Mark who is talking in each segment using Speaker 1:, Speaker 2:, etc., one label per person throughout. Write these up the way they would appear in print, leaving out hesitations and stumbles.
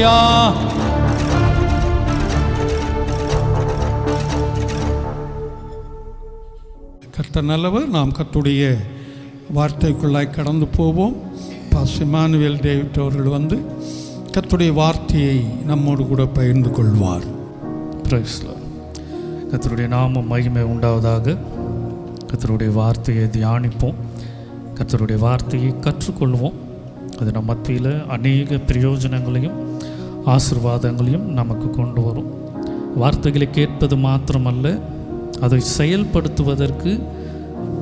Speaker 1: ஹல்லேலூயா. கர்த்தர் நல்லவர். நாம் கர்த்தருடைய வார்த்தைக்குள்ளாய் கடந்து போவோம். பாஸ்டர் இமானுவேல் டேவிட் அவர்கள் வந்து கர்த்தருடைய வார்த்தையை நம்மோடு கூட பகிர்ந்து கொள்வார்.
Speaker 2: Praise Lord. கர்த்தருடைய நாமம் மகிமை உண்டாவதாக. கர்த்தருடைய வார்த்தையை தியானிப்போம், கர்த்தருடைய வார்த்தையை கற்றுக்கொள்வோம். அது நம் மத்தியில் அநேக பிரயோஜனங்களையும் ஆசீர்வாதங்களையும் நமக்கு கொண்டு வரும். வார்த்தைகளை கேட்பது மாத்திரமல்ல, அதை செயல்படுத்துவதற்கு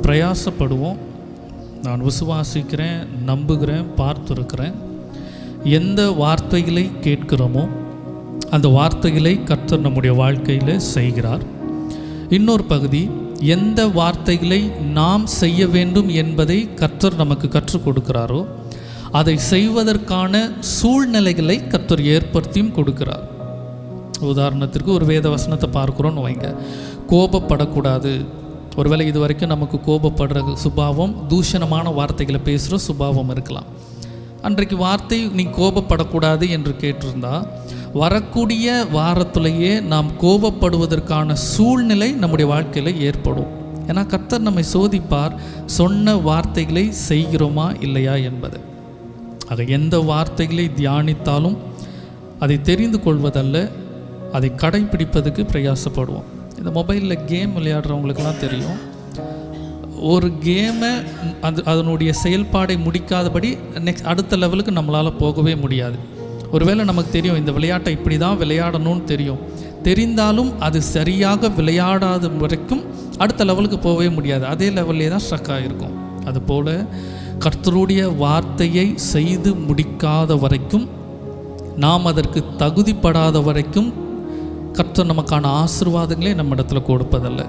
Speaker 2: பிரயாசப்படுவோம். நான் விசுவாசிக்கிறேன், நம்புகிறேன், பார்த்துருக்கிறேன். எந்த வார்த்தைகளை கேட்கிறோமோ அந்த வார்த்தைகளை கர்த்தர் நம்முடைய வாழ்க்கையில் செய்கிறார். இன்னொரு பகுதி, எந்த வார்த்தைகளை நாம் செய்ய வேண்டும் என்பதை கர்த்தர் நமக்கு கற்றுக் கொடுக்கிறாரோ அதை செய்வதற்கான சூழ்நிலைகளை கர்த்தர் ஏற்படுத்தியும் கொடுக்கிறார். உதாரணத்திற்கு ஒரு வேத வசனத்தை பார்க்குறோன்னு வைங்க. கோபப்படக்கூடாது. ஒருவேளை இது வரைக்கும் நமக்கு கோபப்படுற சுபாவம், தூஷணமான வார்த்தைகளை பேசுகிற சுபாவம் இருக்கலாம். அன்றைக்கு வார்த்தை நீ கோபப்படக்கூடாது என்று கேட்டிருந்தா, வரக்கூடிய வாரத்திலேயே நாம் கோபப்படுவதற்கான சூழ்நிலை நம்முடைய வாழ்க்கையில் ஏற்படும். ஏன்னா கர்த்தர் நம்மை சோதிப்பார், சொன்ன வார்த்தைகளை செய்கிறோமா இல்லையா என்பது. ஆக எந்த வார்த்தைகளை தியானித்தாலும் அதை தெரிந்து கொள்வதல்ல, அதை கடைப்பிடிப்பதுக்கு பிரயாசப்படுவோம். இந்த மொபைலில் கேம் விளையாடுறவங்களுக்கெல்லாம் தெரியும், ஒரு கேமை அதனுடைய செயல்பாடை முடிக்காதபடி அடுத்த லெவலுக்கு நம்மளால் போகவே முடியாது. ஒருவேளை நமக்கு தெரியும் இந்த விளையாட்டை இப்படி தான் விளையாடணும்னு தெரிந்தாலும் அது சரியாக விளையாடாத வரைக்கும் அடுத்த லெவலுக்கு போகவே முடியாது. அதே லெவல்லே தான் ஸ்ட்ரக் ஆகிருக்கும். அதுபோல் கர்த்தருடைய வார்த்தையை செய்து முடிக்காத வரைக்கும், நாம் அதற்கு தகுதிப்படாத வரைக்கும் கர்த்தர் நமக்கான ஆசீர்வாதங்களே நம்ம இடத்துல கொடுப்பதல்ல.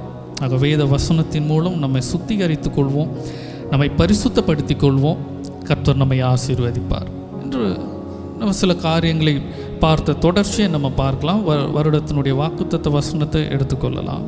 Speaker 2: ஆக வேத வசனத்தின் மூலம் நம்மை சுத்திகரித்து கொள்வோம், நம்மை பரிசுத்தப்படுத்தி கொள்வோம். கர்த்தர் நம்மை ஆசீர்வதிப்பார் என்று நம்ம சில காரியங்களை பார்த்த தொடர்ச்சியை நம்ம பார்க்கலாம். வருடத்தினுடைய வாக்குத்தத்த வசனத்தை எடுத்துக்கொள்ளலாம்.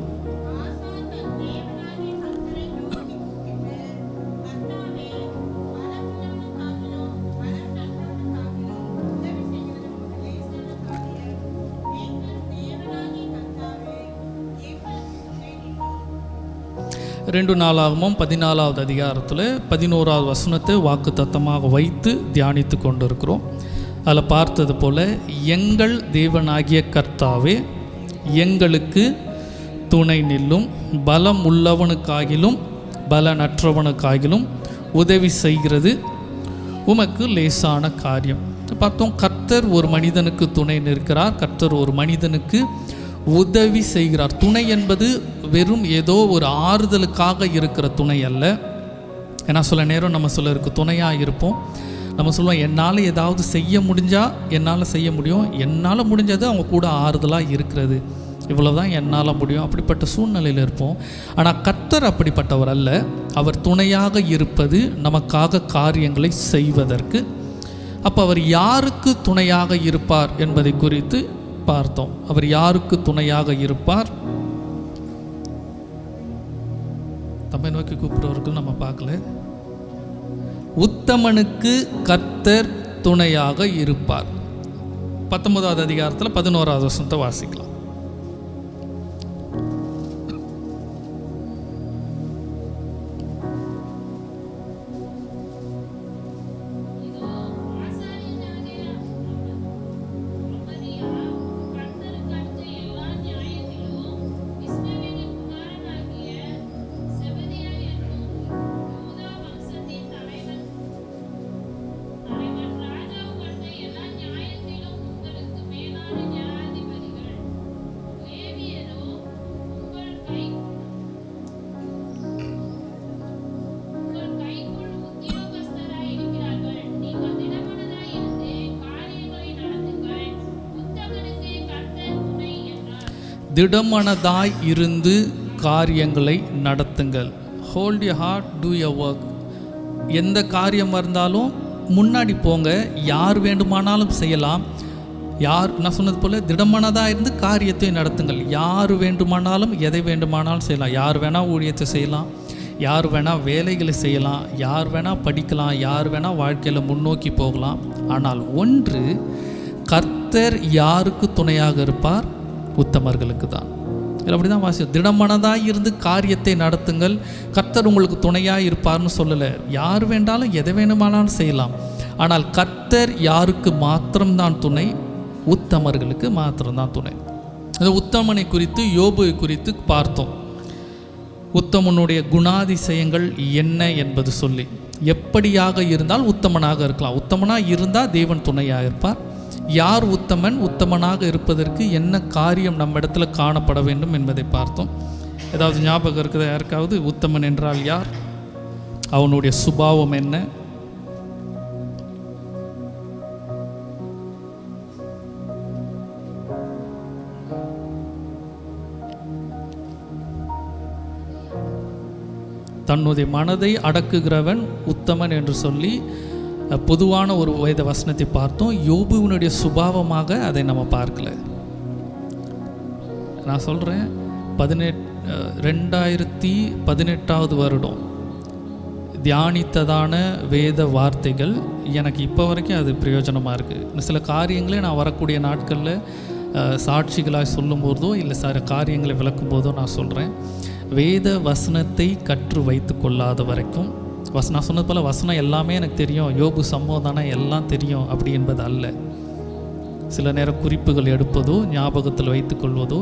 Speaker 2: ரெண்டு நாளாகவும் 14வது அதிகாரத்தில் 11வது வசனத்தை வாக்கு தத்தமாக வைத்து தியானித்து கொண்டு இருக்கிறோம். அதில் பார்த்தது போல், எங்கள் தேவனாகிய கர்த்தாவே எங்களுக்கு துணை நில்லும், பலம் உள்ளவனுக்காகிலும் பலனற்றவனுக்காகிலும் உதவி செய்கிறது உமக்கு லேசான காரியம். பார்த்தோம், கர்த்தர் ஒரு மனிதனுக்கு துணை நிற்கிறார், கர்த்தர் ஒரு மனிதனுக்கு உதவி செய்கிறார். துணை என்பது வெறும் ஏதோ ஒரு ஆறுதலுக்காக இருக்கிற துணை அல்ல. ஏன்னா சில நேரம் நம்ம சிலருக்கு துணையாக இருப்போம். நம்ம சொல்லுவோம், என்னால் ஏதாவது செய்ய முடிஞ்சால் என்னால் செய்ய முடியும், என்னால் முடிஞ்சது அவங்க கூட ஆறுதலாக இருக்கிறது, இவ்வளோதான் என்னால் முடியும், அப்படிப்பட்ட சூழ்நிலையில் இருப்போம். ஆனால் கர்த்தர் அப்படிப்பட்டவர் அல்ல. அவர் துணையாக இருப்பது நமக்காக காரியங்களை செய்வதற்கு. அப்போ அவர் யாருக்கு துணையாக இருப்பார் என்பதை குறித்து பார்த்தோம். அவர் யாருக்கு துணையாக இருப்பார்? தம்மை நோக்கி கூப்பிடுறவர்கள் நம்ம பார்க்கல. உத்தமனுக்கு கர்த்தர் துணையாக இருப்பார். 19வது அதிகாரத்தில் 11வது வசனத்தை வாசிக்கலாம். திடமனதாய் இருந்து காரியங்களை நடத்துங்கள். Hold your heart, do your work. எந்த காரியமாக இருந்தாலும் முன்னாடி போங்க. யார் வேண்டுமானாலும் செய்யலாம். நான் சொன்னது போல் திடமனதாக இருந்து காரியத்தை நடத்துங்கள். யார் வேண்டுமானாலும் எதை வேண்டுமானாலும் செய்யலாம். யார் வேணால் ஊழியத்தை செய்யலாம், யார் வேணால் வேலைகளை செய்யலாம், யார் வேணால் படிக்கலாம், யார் வேணால் வாழ்க்கையில் முன்னோக்கி போகலாம். ஆனால் ஒன்று, கர்த்தர் கர்த்தர் யாருக்கு துணையாக இருப்பார்? உத்தமர்களுக்கு தான். இல்லை அப்படி தான் வாசி, திடமனதாக இருந்து காரியத்தை நடத்துங்கள், கர்த்தர் உங்களுக்கு துணையாக இருப்பார்னு சொல்லலை. யார் வேண்டாலும் எதை வேணுமானாலும் செய்யலாம். ஆனால் கர்த்தர் யாருக்கு மாத்திரம்தான் துணை? உத்தமர்களுக்கு மாத்திரம்தான் துணை. அந்த உத்தமனை குறித்து, யோபுவை குறித்து பார்த்தோம். உத்தமனுடைய குணாதிசயங்கள் என்ன என்பது சொல்லி, எப்படியாக இருந்தால் உத்தமனாக இருக்கலாம். உத்தமனாக இருந்தால் தேவன் துணையாக இருப்பார். யார் உத்தமன்? உத்தமனாக இருப்பதற்கு என்ன காரியம் நம்ம இடத்துல காணப்பட வேண்டும் என்பதை பார்த்தோம். ஏதாவது ஞாபகம் இருக்குதா யாருக்காவது? உத்தமன் என்றால் யார்? அவனுடைய சுபாவம் என்ன? தன்னுடைய மனதை அடக்குகிறவன் உத்தமன் என்று சொல்லி பொதுவான ஒரு வேத வசனத்தை பார்த்தோம். யோபுவினுடைய சுபாவமாக அதை நம்ம பார்க்கல. நான் சொல்கிறேன், 2018 வருடம் தியானித்ததான வேத வார்த்தைகள் எனக்கு இப்போ வரைக்கும் அது பிரயோஜனமாக இருக்குது. சில காரியங்களே நான் வரக்கூடிய நாட்களில் சாட்சிகளாக சொல்லும்போதோ இல்லை சில காரியங்களை விளக்கும் போதோ நான் சொல்கிறேன், வேத வசனத்தை கற்று வைத்து கொள்ளாத வரைக்கும், நான் சொன்னது போல் வசனம் எல்லாமே எனக்கு தெரியும், யோபு சம்பவம் தானே எல்லாம் தெரியும் அப்படி என்பது அல்ல. சில நேரம் குறிப்புகள் எடுப்பதோ ஞாபகத்தில் வைத்து கொள்வதோ,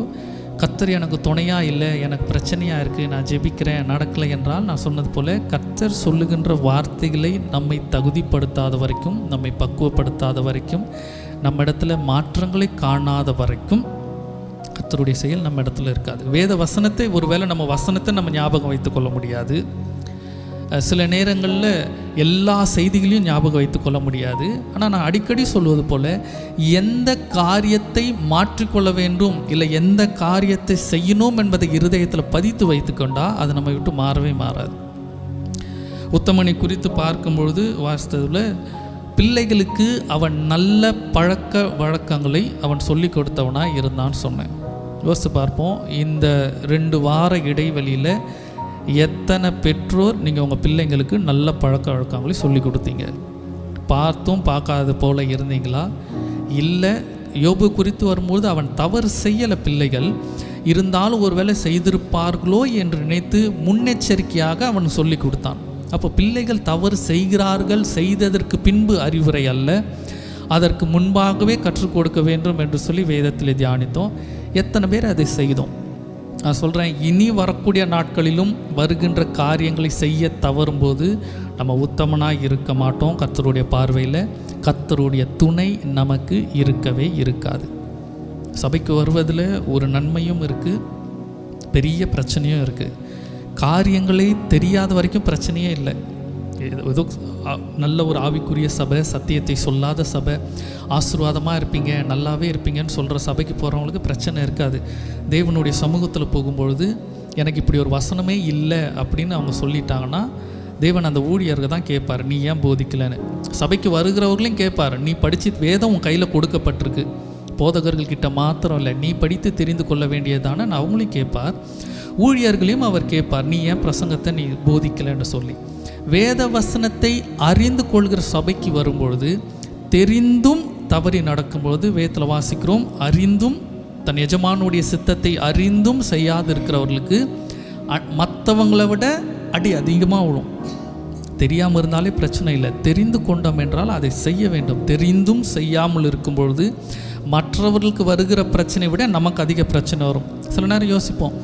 Speaker 2: கர்த்தர் எனக்கு துணையாக இல்லை, எனக்கு பிரச்சனையாக இருக்குது, நான் ஜெபிக்கிறேன் நடக்கலை என்றால், நான் சொன்னது போல் கர்த்தர் சொல்லுகின்ற வார்த்தைகளை நம்மை தகுதிப்படுத்தாத வரைக்கும், நம்மை பக்குவப்படுத்தாத வரைக்கும், நம்ம இடத்துல மாற்றங்களை காணாத வரைக்கும் கர்த்தருடைய செயல் நம்ம இடத்துல இருக்காது. வேத வசனத்தை, ஒருவேளை நம்ம வசனத்தை நம்ம ஞாபகம் வைத்து கொள்ள முடியாது. சில நேரங்களில் எல்லா செய்திகளையும் ஞாபகம் வைத்து கொள்ள முடியாது. ஆனால் நான் அடிக்கடி சொல்வது போல், எந்த காரியத்தை மாற்றிக்கொள்ள வேண்டும் இல்லை எந்த காரியத்தை செய்யணும் என்பதை இருதயத்தில் பதித்து வைத்து கொண்டால் அது நம்ம விட்டு மாறவே மாறாது. உத்தமனை குறித்து பார்க்கும்பொழுது வாஸ்தவத்தில் பிள்ளைகளுக்கு அவன் நல்ல பழக்க வழக்கங்களை அவன் சொல்லி கொடுத்தவனாக இருந்தான்னு சொன்னேன். யோசித்து பார்ப்போம், இந்த 2 வார இடைவெளியில் எத்தனை பெற்றோர் நீங்கள் உங்கள் பிள்ளைங்களுக்கு நல்ல பழக்க வழக்கங்களை சொல்லி கொடுத்தீங்க? பார்த்தும் பார்க்காத போல் இருந்தீங்களா? இல்லை, யோபு குறித்து வரும்போது அவன் தவறு செய்யலை, பிள்ளைகள் இருந்தாலும் ஒருவேளை செய்திருப்பார்களோ என்று நினைத்து முன்னெச்சரிக்கையாக அவன் சொல்லி கொடுத்தான். அப்போ பிள்ளைகள் தவறு செய்கிறார்கள், செய்ததற்கு பின்பு அறிவுரை அல்ல, அதற்கு முன்பாகவே கற்றுக் கொடுக்க வேண்டும் என்று சொல்லி வேதத்தில் தியானித்தோம். எத்தனை பேர் அதை செய்தோம்? நான் சொல்கிறேன், இனி வரக்கூடிய நாட்களிலும் வருகின்ற காரியங்களை செய்ய தவறும்போது நம்ம உத்தமனாக இருக்க மாட்டோம். கர்த்தருடைய பார்வையில் கர்த்தருடைய துணை நமக்கு இருக்கவே இருக்காது. சபைக்கு வருவதில் ஒரு நன்மையும் இருக்குது, பெரிய பிரச்சனையும் இருக்குது. காரியங்களே தெரியாத வரைக்கும் பிரச்சனையே இல்லை. ஏதோ நல்ல ஒரு ஆவிக்குரிய சபை, சத்தியத்தை சொல்லாத சபை, ஆசீர்வாதமாக இருப்பீங்க, நல்லாவே இருப்பீங்கன்னு சொல்கிற சபைக்கு போகிறவங்களுக்கு பிரச்சனை இருக்காது. தேவனுடைய சமூகத்தில் போகும்பொழுது எனக்கு இப்படி ஒரு வசனமே இல்லை அப்படின்னு அவங்க சொல்லிட்டாங்கன்னா, தேவன் அந்த ஊழியர்கள் தான் கேட்பார், நீ ஏன் போதிக்கலைன்னு. சபைக்கு வருகிறவர்களையும் கேட்பார், நீ படித்து வேதம் உன் கையில் கொடுக்கப்பட்டிருக்கு, போதகர்கள்கிட்ட மாத்திரம் இல்லை, நீ படித்து தெரிந்து கொள்ள வேண்டியதான அவங்களையும் கேட்பார். ஊழியர்களையும் அவர் கேட்பார், நீ ஏன் பிரசங்கத்தை நீ போதிக்கலைன்னு சொல்லி. வேத வசனத்தை அறிந்து கொள்கிற சபைக்கு வரும்பொழுது, தெரிந்தும் தவறி நடக்கும்பொழுது வேதத்தில் வாசிக்கிறோம், அறிந்தும் தன் எஜமானுடைய சித்தத்தை அறிந்தும் செய்யாது இருக்கிறவர்களுக்கு மற்றவங்களை விட அடி அதிகமாக விழும். தெரியாமல் இருந்தாலே பிரச்சனை இல்லை, தெரிந்து கொண்டோம் என்றால் அதை செய்ய வேண்டும். தெரிந்தும் செய்யாமல் இருக்கும்பொழுது மற்றவர்களுக்கு வருகிற பிரச்சனை விட நமக்கு அதிக பிரச்சனை வரும். சில நேரம் யோசிப்போம்,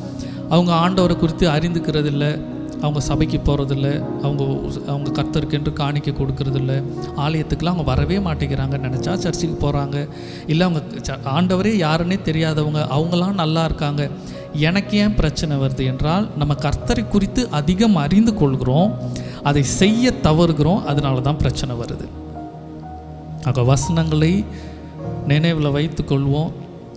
Speaker 2: அவங்க ஆண்டவரை குறித்து அறிந்துக்கிறது இல்லை, அவங்க சபைக்கு போகிறதில்ல, அவங்க கர்த்தருக்கென்று காணிக்க கொடுக்கறதில்ல, ஆலயத்துக்கெலாம் அவங்க வரவே மாட்டேங்கிறாங்கன்னு நினச்சா சர்ச்சுக்கு போகிறாங்க. இல்லை அவங்க ஆண்டவரே யாருன்னே தெரியாதவங்க, அவங்களாம் நல்லா இருக்காங்க. எனக்கு ஏன் பிரச்சனை வருது என்றால், நம்ம கர்த்தரை குறித்து அதிகம் அறிந்து கொள்கிறோம், அதை செய்ய தவறுகிறோம், அதனால தான் பிரச்சனை வருது. ஆக வசனங்களை நினைவில் வைத்து கொள்வோம்.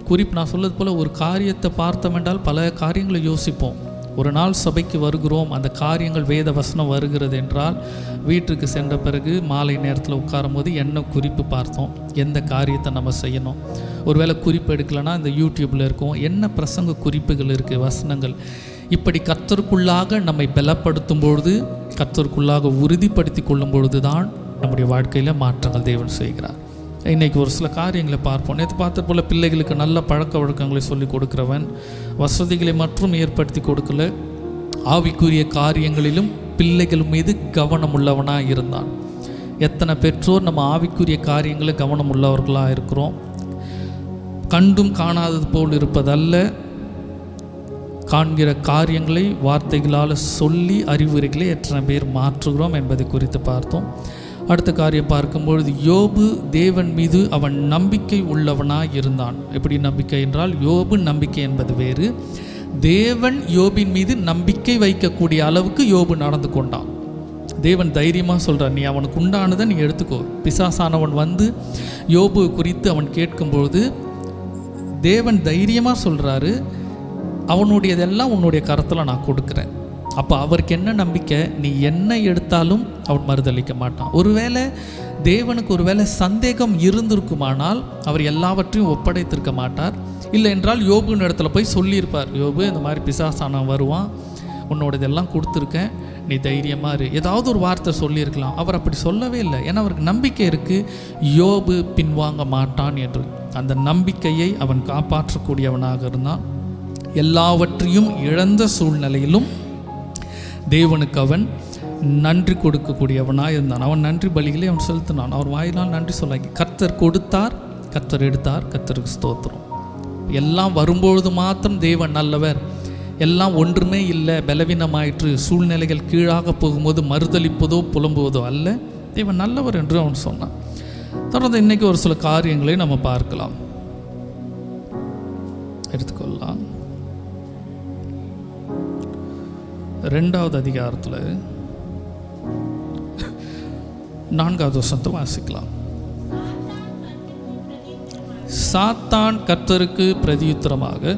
Speaker 2: குறிப்பு நான் சொல்வது போல், ஒரு காரியத்தை பார்த்தோம் என்றால் பல காரியங்களை யோசிப்போம். ஒரு நாள் சபைக்கு வருகிறோம், அந்த காரியங்கள் வேத வசனம் வருகிறது என்றால், வீட்டுக்கு சென்ற பிறகு மாலை நேரத்தில் உட்காரும் போது என்ன குறிப்பு பார்த்தோம், எந்த காரியத்தை நம்ம செய்யணும். ஒருவேளை குறிப்பு எடுக்கலைன்னா இந்த யூடியூப்பில் இருக்கும், என்ன பிரசங்க குறிப்புகள் இருக்குது, வசனங்கள். இப்படி கர்த்தருக்குள்ளாக நம்மை பலப்படுத்தும் பொழுது, கர்த்தருக்குள்ளாக உறுதிப்படுத்தி கொள்ளும் பொழுது தான் நம்முடைய வாழ்க்கையில் மாற்றங்கள் தேவன் செய்கிறார். இன்றைக்கி ஒரு சில காரியங்களை பார்ப்போம். நேற்று பார்த்த போல் பிள்ளைகளுக்கு நல்ல பழக்க வழக்கங்களை சொல்லி கொடுக்குறவன், வசதிகளை மற்றும் ஏற்படுத்தி கொடுக்கல, ஆவிக்குரிய காரியங்களிலும் பிள்ளைகள் மீது கவனம் உள்ளவனாக இருந்தான். எத்தனை பெற்றோர் நம்ம ஆவிக்குரிய காரியங்களை கவனம் உள்ளவர்களாக இருக்கிறோம்? கண்டும் காணாதது போல் இருப்பதல்ல, காண்கிற காரியங்களை வார்த்தைகளால் சொல்லி அறிவுரைகளை எத்தனை பேர் மாற்றுகிறோம் என்பதை குறித்து பார்த்தோம். அடுத்த காரியம் பார்க்கும்பொழுது, யோபு தேவன் மீது அவன் நம்பிக்கை உள்ளவனாக இருந்தான். எப்படி நம்பிக்கை என்றால், யோபு நம்பிக்கை என்பது வேறு. தேவன் யோபின் மீது நம்பிக்கை வைக்கக்கூடிய அளவுக்கு யோபு நடந்து கொண்டான். தேவன் தைரியமாக சொல்கிறார், நீ அவனுக்கு உண்டானதை நீ எடுத்துக்கோ. பிசாசானவன் வந்து யோபு குறித்து அவன் கேட்கும்பொழுது தேவன் தைரியமாக சொல்கிறாரு, அவனுடையதெல்லாம் உன்னுடைய கரத்தில் நான் கொடுக்குறேன். அப்போ அவருக்கு என்ன நம்பிக்கை? நீ என்ன எடுத்தாலும் அவன் மறுதளிக்க மாட்டான். ஒருவேளை தேவனுக்கு ஒருவேளை சந்தேகம் இருந்திருக்குமானால் அவர் எல்லாவற்றையும் ஒப்படைத்திருக்க மாட்டார். இல்லை என்றால் யோபுன்னு இடத்துல போய் சொல்லியிருப்பார், யோபு இந்த மாதிரி பிசாசானவன் வருவான், உன்னோடதெல்லாம் கொடுத்துருக்கேன், நீ தைரியமாக இரு. ஏதாவது ஒரு வார்த்தை சொல்லியிருக்கலாம். அவர் அப்படி சொல்லவே இல்லை. ஏன்னா அவருக்கு நம்பிக்கை இருக்குது, யோபு பின்வாங்க மாட்டான் என்று. அந்த நம்பிக்கையை அவன் காப்பாற்றக்கூடியவனாக இருந்தான். எல்லாவற்றையும் இழந்த சூழ்நிலையிலும் தேவனுக்கு அவன் நன்றி கொடுக்கக்கூடியவனாக இருந்தான். அவன் நன்றி பலிகளை அவன் செலுத்தினான். அவர் வாயினால் நன்றி சொல்லாக்கி, கர்த்தர் கொடுத்தார், கர்த்தர் எடுத்தார், கர்த்தருக்கு ஸ்தோத்திரம். எல்லாம் வரும்பொழுது மாத்திரம் தேவன் நல்லவர், எல்லாம் ஒன்றுமே இல்லை, பலவீனமாயிற்று, சூழ்நிலைகள் கீழாக போகும்போது மறுதளிப்பதோ புலம்புவதோ அல்ல, தேவன் நல்லவர் என்று அவன் சொன்னான். தொடர்ந்து இன்றைக்கி ஒரு சில காரியங்களை நம்ம பார்க்கலாம், எடுத்துக்கொள்ளலாம். 2வது அதிகாரத்தில் 4வது வசனத்தை வாசிக்கலாம். சாத்தான் கர்த்தருக்கு பிரதியுத்தரமாக,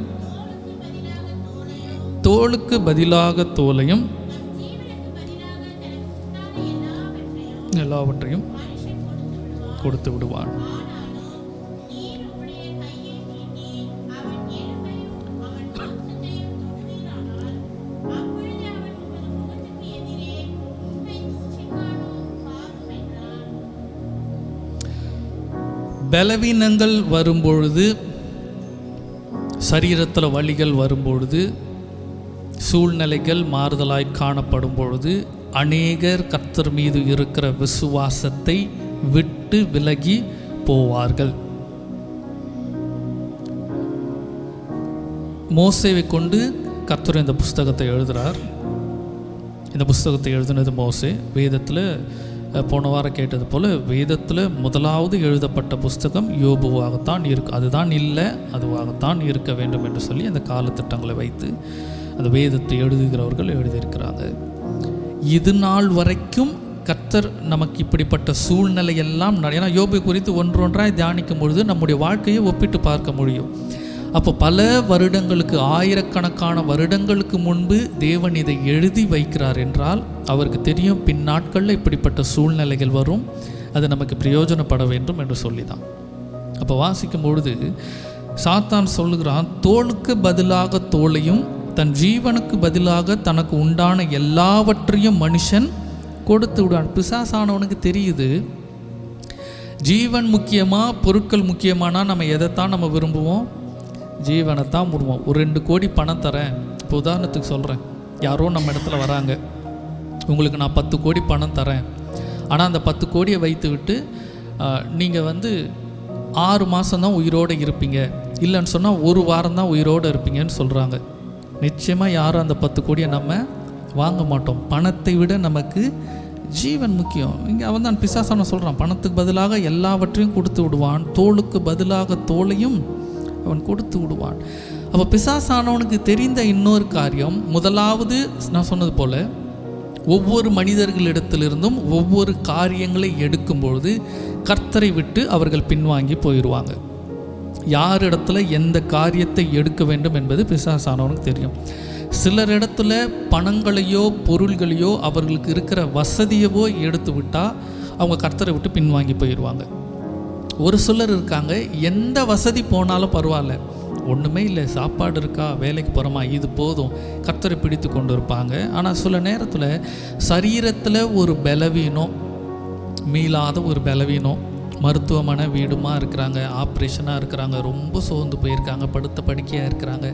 Speaker 2: தோளுக்கு பதிலாக தோலையும் எல்லாவற்றையும் கொடுத்து விடுவான். பலவீனங்கள் வரும்பொழுது, சரீரத்தில் வலிகள் வரும்பொழுது, சூழ்நிலைகள் மாறுதலாய் காணப்படும் பொழுது அநேகர் கர்த்தர் மீது இருக்கிற விசுவாசத்தை விட்டு விலகி போவார்கள். மோசேவை கொண்டு கர்த்தர் இந்த புஸ்தகத்தை எழுதுகிறார். இந்த புஸ்தகத்தை எழுதுனது மோசே. வேதத்தில் போன வாரம் கேட்டது போல், வேதத்தில் முதலாவது எழுதப்பட்ட புஸ்தகம் யோபுவாகத்தான் இருக்கு. அதுதான் இல்லை, அதுவாகத்தான் இருக்க வேண்டும் என்று சொல்லி அந்த காலத்திட்டங்களை வைத்து அந்த வேதத்தை எழுதுகிறவர்கள் எழுதியிருக்கிறாங்க. இது நாள் வரைக்கும் கர்த்தர் நமக்கு இப்படிப்பட்ட சூழ்நிலையெல்லாம், ஏன்னா யோபு குறித்து ஒன்றொன்றாய் தியானிக்கும் பொழுது நம்முடைய வாழ்க்கையை ஒப்பிட்டு பார்க்க முடியும். அப்போ பல வருடங்களுக்கு, ஆயிரக்கணக்கான வருடங்களுக்கு முன்பு தேவன் இதை எழுதி வைக்கிறார் என்றால் அவருக்கு தெரியும் பின் நாட்களில் இப்படிப்பட்ட சூழ்நிலைகள் வரும், அது நமக்கு பிரயோஜனப்பட வேண்டும் என்று சொல்லி தான். அப்போ வாசிக்கும் பொழுது சாத்தான் சொல்லுகிறான், தோளுக்கு பதிலாக தோளையும் தன் ஜீவனுக்கு பதிலாக தனக்கு உண்டான எல்லாவற்றையும் மனுஷன் கொடுத்து விடுவான். பிசாசானவனுக்கு தெரியுது ஜீவன் முக்கியமா பொருட்கள் முக்கியமானா நம்ம எதைத்தான் நம்ம விரும்புவோம்? ஜீவனைத்தான் விரும்புவோம். ஒரு 2 கோடி பணம் தரேன், இப்போ உதாரணத்துக்கு சொல்கிறேன், யாரோ நம்ம இடத்துல வராங்க, உங்களுக்கு நான் 10 கோடி பணம் தரேன், ஆனால் அந்த 10 கோடியை வைத்து விட்டு நீங்கள் 6 மாதம்தான் உயிரோடு இருப்பீங்க, இல்லைன்னு சொன்னால் 1 வாரம் தான் உயிரோடு இருப்பீங்கன்னு சொல்கிறாங்க. நிச்சயமாக யாரும் அந்த 10 கோடியை நம்ம வாங்க மாட்டோம். பணத்தை விட நமக்கு ஜீவன் முக்கியம். இங்கே அவன் தான் பிசாசான சொல்கிறான், பணத்துக்கு பதிலாக எல்லாவற்றையும் கொடுத்து விடுவான், தோளுக்கு பதிலாக தோலையும் அவன் கொடுத்து விடுவான். அப்போ பிசாசானவனுக்கு தெரிந்த இன்னொரு காரியம், முதலாவது நான் சொன்னது போல் ஒவ்வொரு மனிதர்களிடத்திலிருந்தும் ஒவ்வொரு காரியங்களை எடுக்கும்பொழுது கர்த்தரை விட்டு அவர்கள் பின்வாங்கி போயிடுவாங்க. யார் இடத்துல எந்த காரியத்தை எடுக்க வேண்டும் என்பது பிசாசானவனுக்கு தெரியும். சிலர் இடத்துல பணங்களையோ பொருள்களையோ அவர்களுக்கு இருக்கிற வசதியவோ எடுத்து விட்டால் அவங்க கர்த்தரை விட்டு பின்வாங்கி போயிடுவாங்க. ஒரு சிலர் இருக்காங்க, எந்த வசதி போனாலும் பரவாயில்ல, ஒன்றுமே இல்லை, சாப்பாடு இருக்கா, வேலைக்கு போகிறோமா, இது போதும், கர்த்தரை பிடித்து கொண்டு இருப்பாங்க. ஆனால் சில நேரத்தில் சரீரத்தில் ஒரு பலவீனம், மீளாத ஒரு பலவீனம், மருத்துவமனை வீடுமா இருக்கிறாங்க, ஆப்ரேஷனாக இருக்கிறாங்க, ரொம்ப சோர்ந்து போயிருக்காங்க, படுத்த படுக்கையாக இருக்கிறாங்க.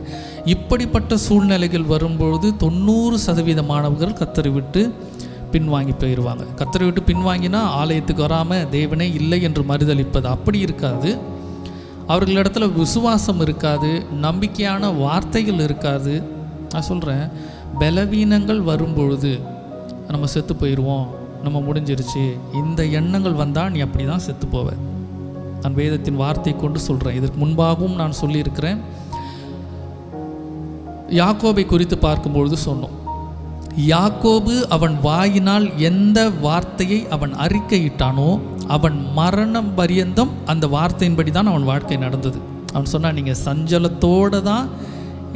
Speaker 2: இப்படிப்பட்ட சூழ்நிலைகள் வரும்பொழுது 90% மாணவர்கள் கர்த்தரை விட்டு பின்வாங்கி போயிடுவாங்க. கர்த்தரை விட்டு பின்வாங்கினா ஆலயத்துக்கு வராமல் தேவனே இல்லை என்று மறுதளிப்பது அப்படி இருக்காது. அவர்களிடத்துல விசுவாசம் இருக்காது, நம்பிக்கையான வார்த்தைகள் இருக்காது. நான் சொல்கிறேன், பலவீனங்கள் வரும்பொழுது நம்ம செத்து போயிடுவோம், நம்ம முடிஞ்சிருச்சு, இந்த எண்ணங்கள் வந்தால் நீ அப்படி தான் செத்து போவ. நான் வேதத்தின் வார்த்தை கொண்டு சொல்கிறேன். இதற்கு முன்பாகவும் நான் சொல்லியிருக்கிறேன். யாக்கோபை குறித்து பார்க்கும்பொழுது சொன்னோம், யாக்கோபு அவன் வாயினால் எந்த வார்த்தையை அவன் அறிக்கையிட்டானோ அவன் மரணம் பரியந்தம் அந்த வார்த்தையின்படி தான் அவன் வாழ்க்கை நடந்தது. அவன் சொன்னான், நீங்கள் சஞ்சலத்தோடு தான்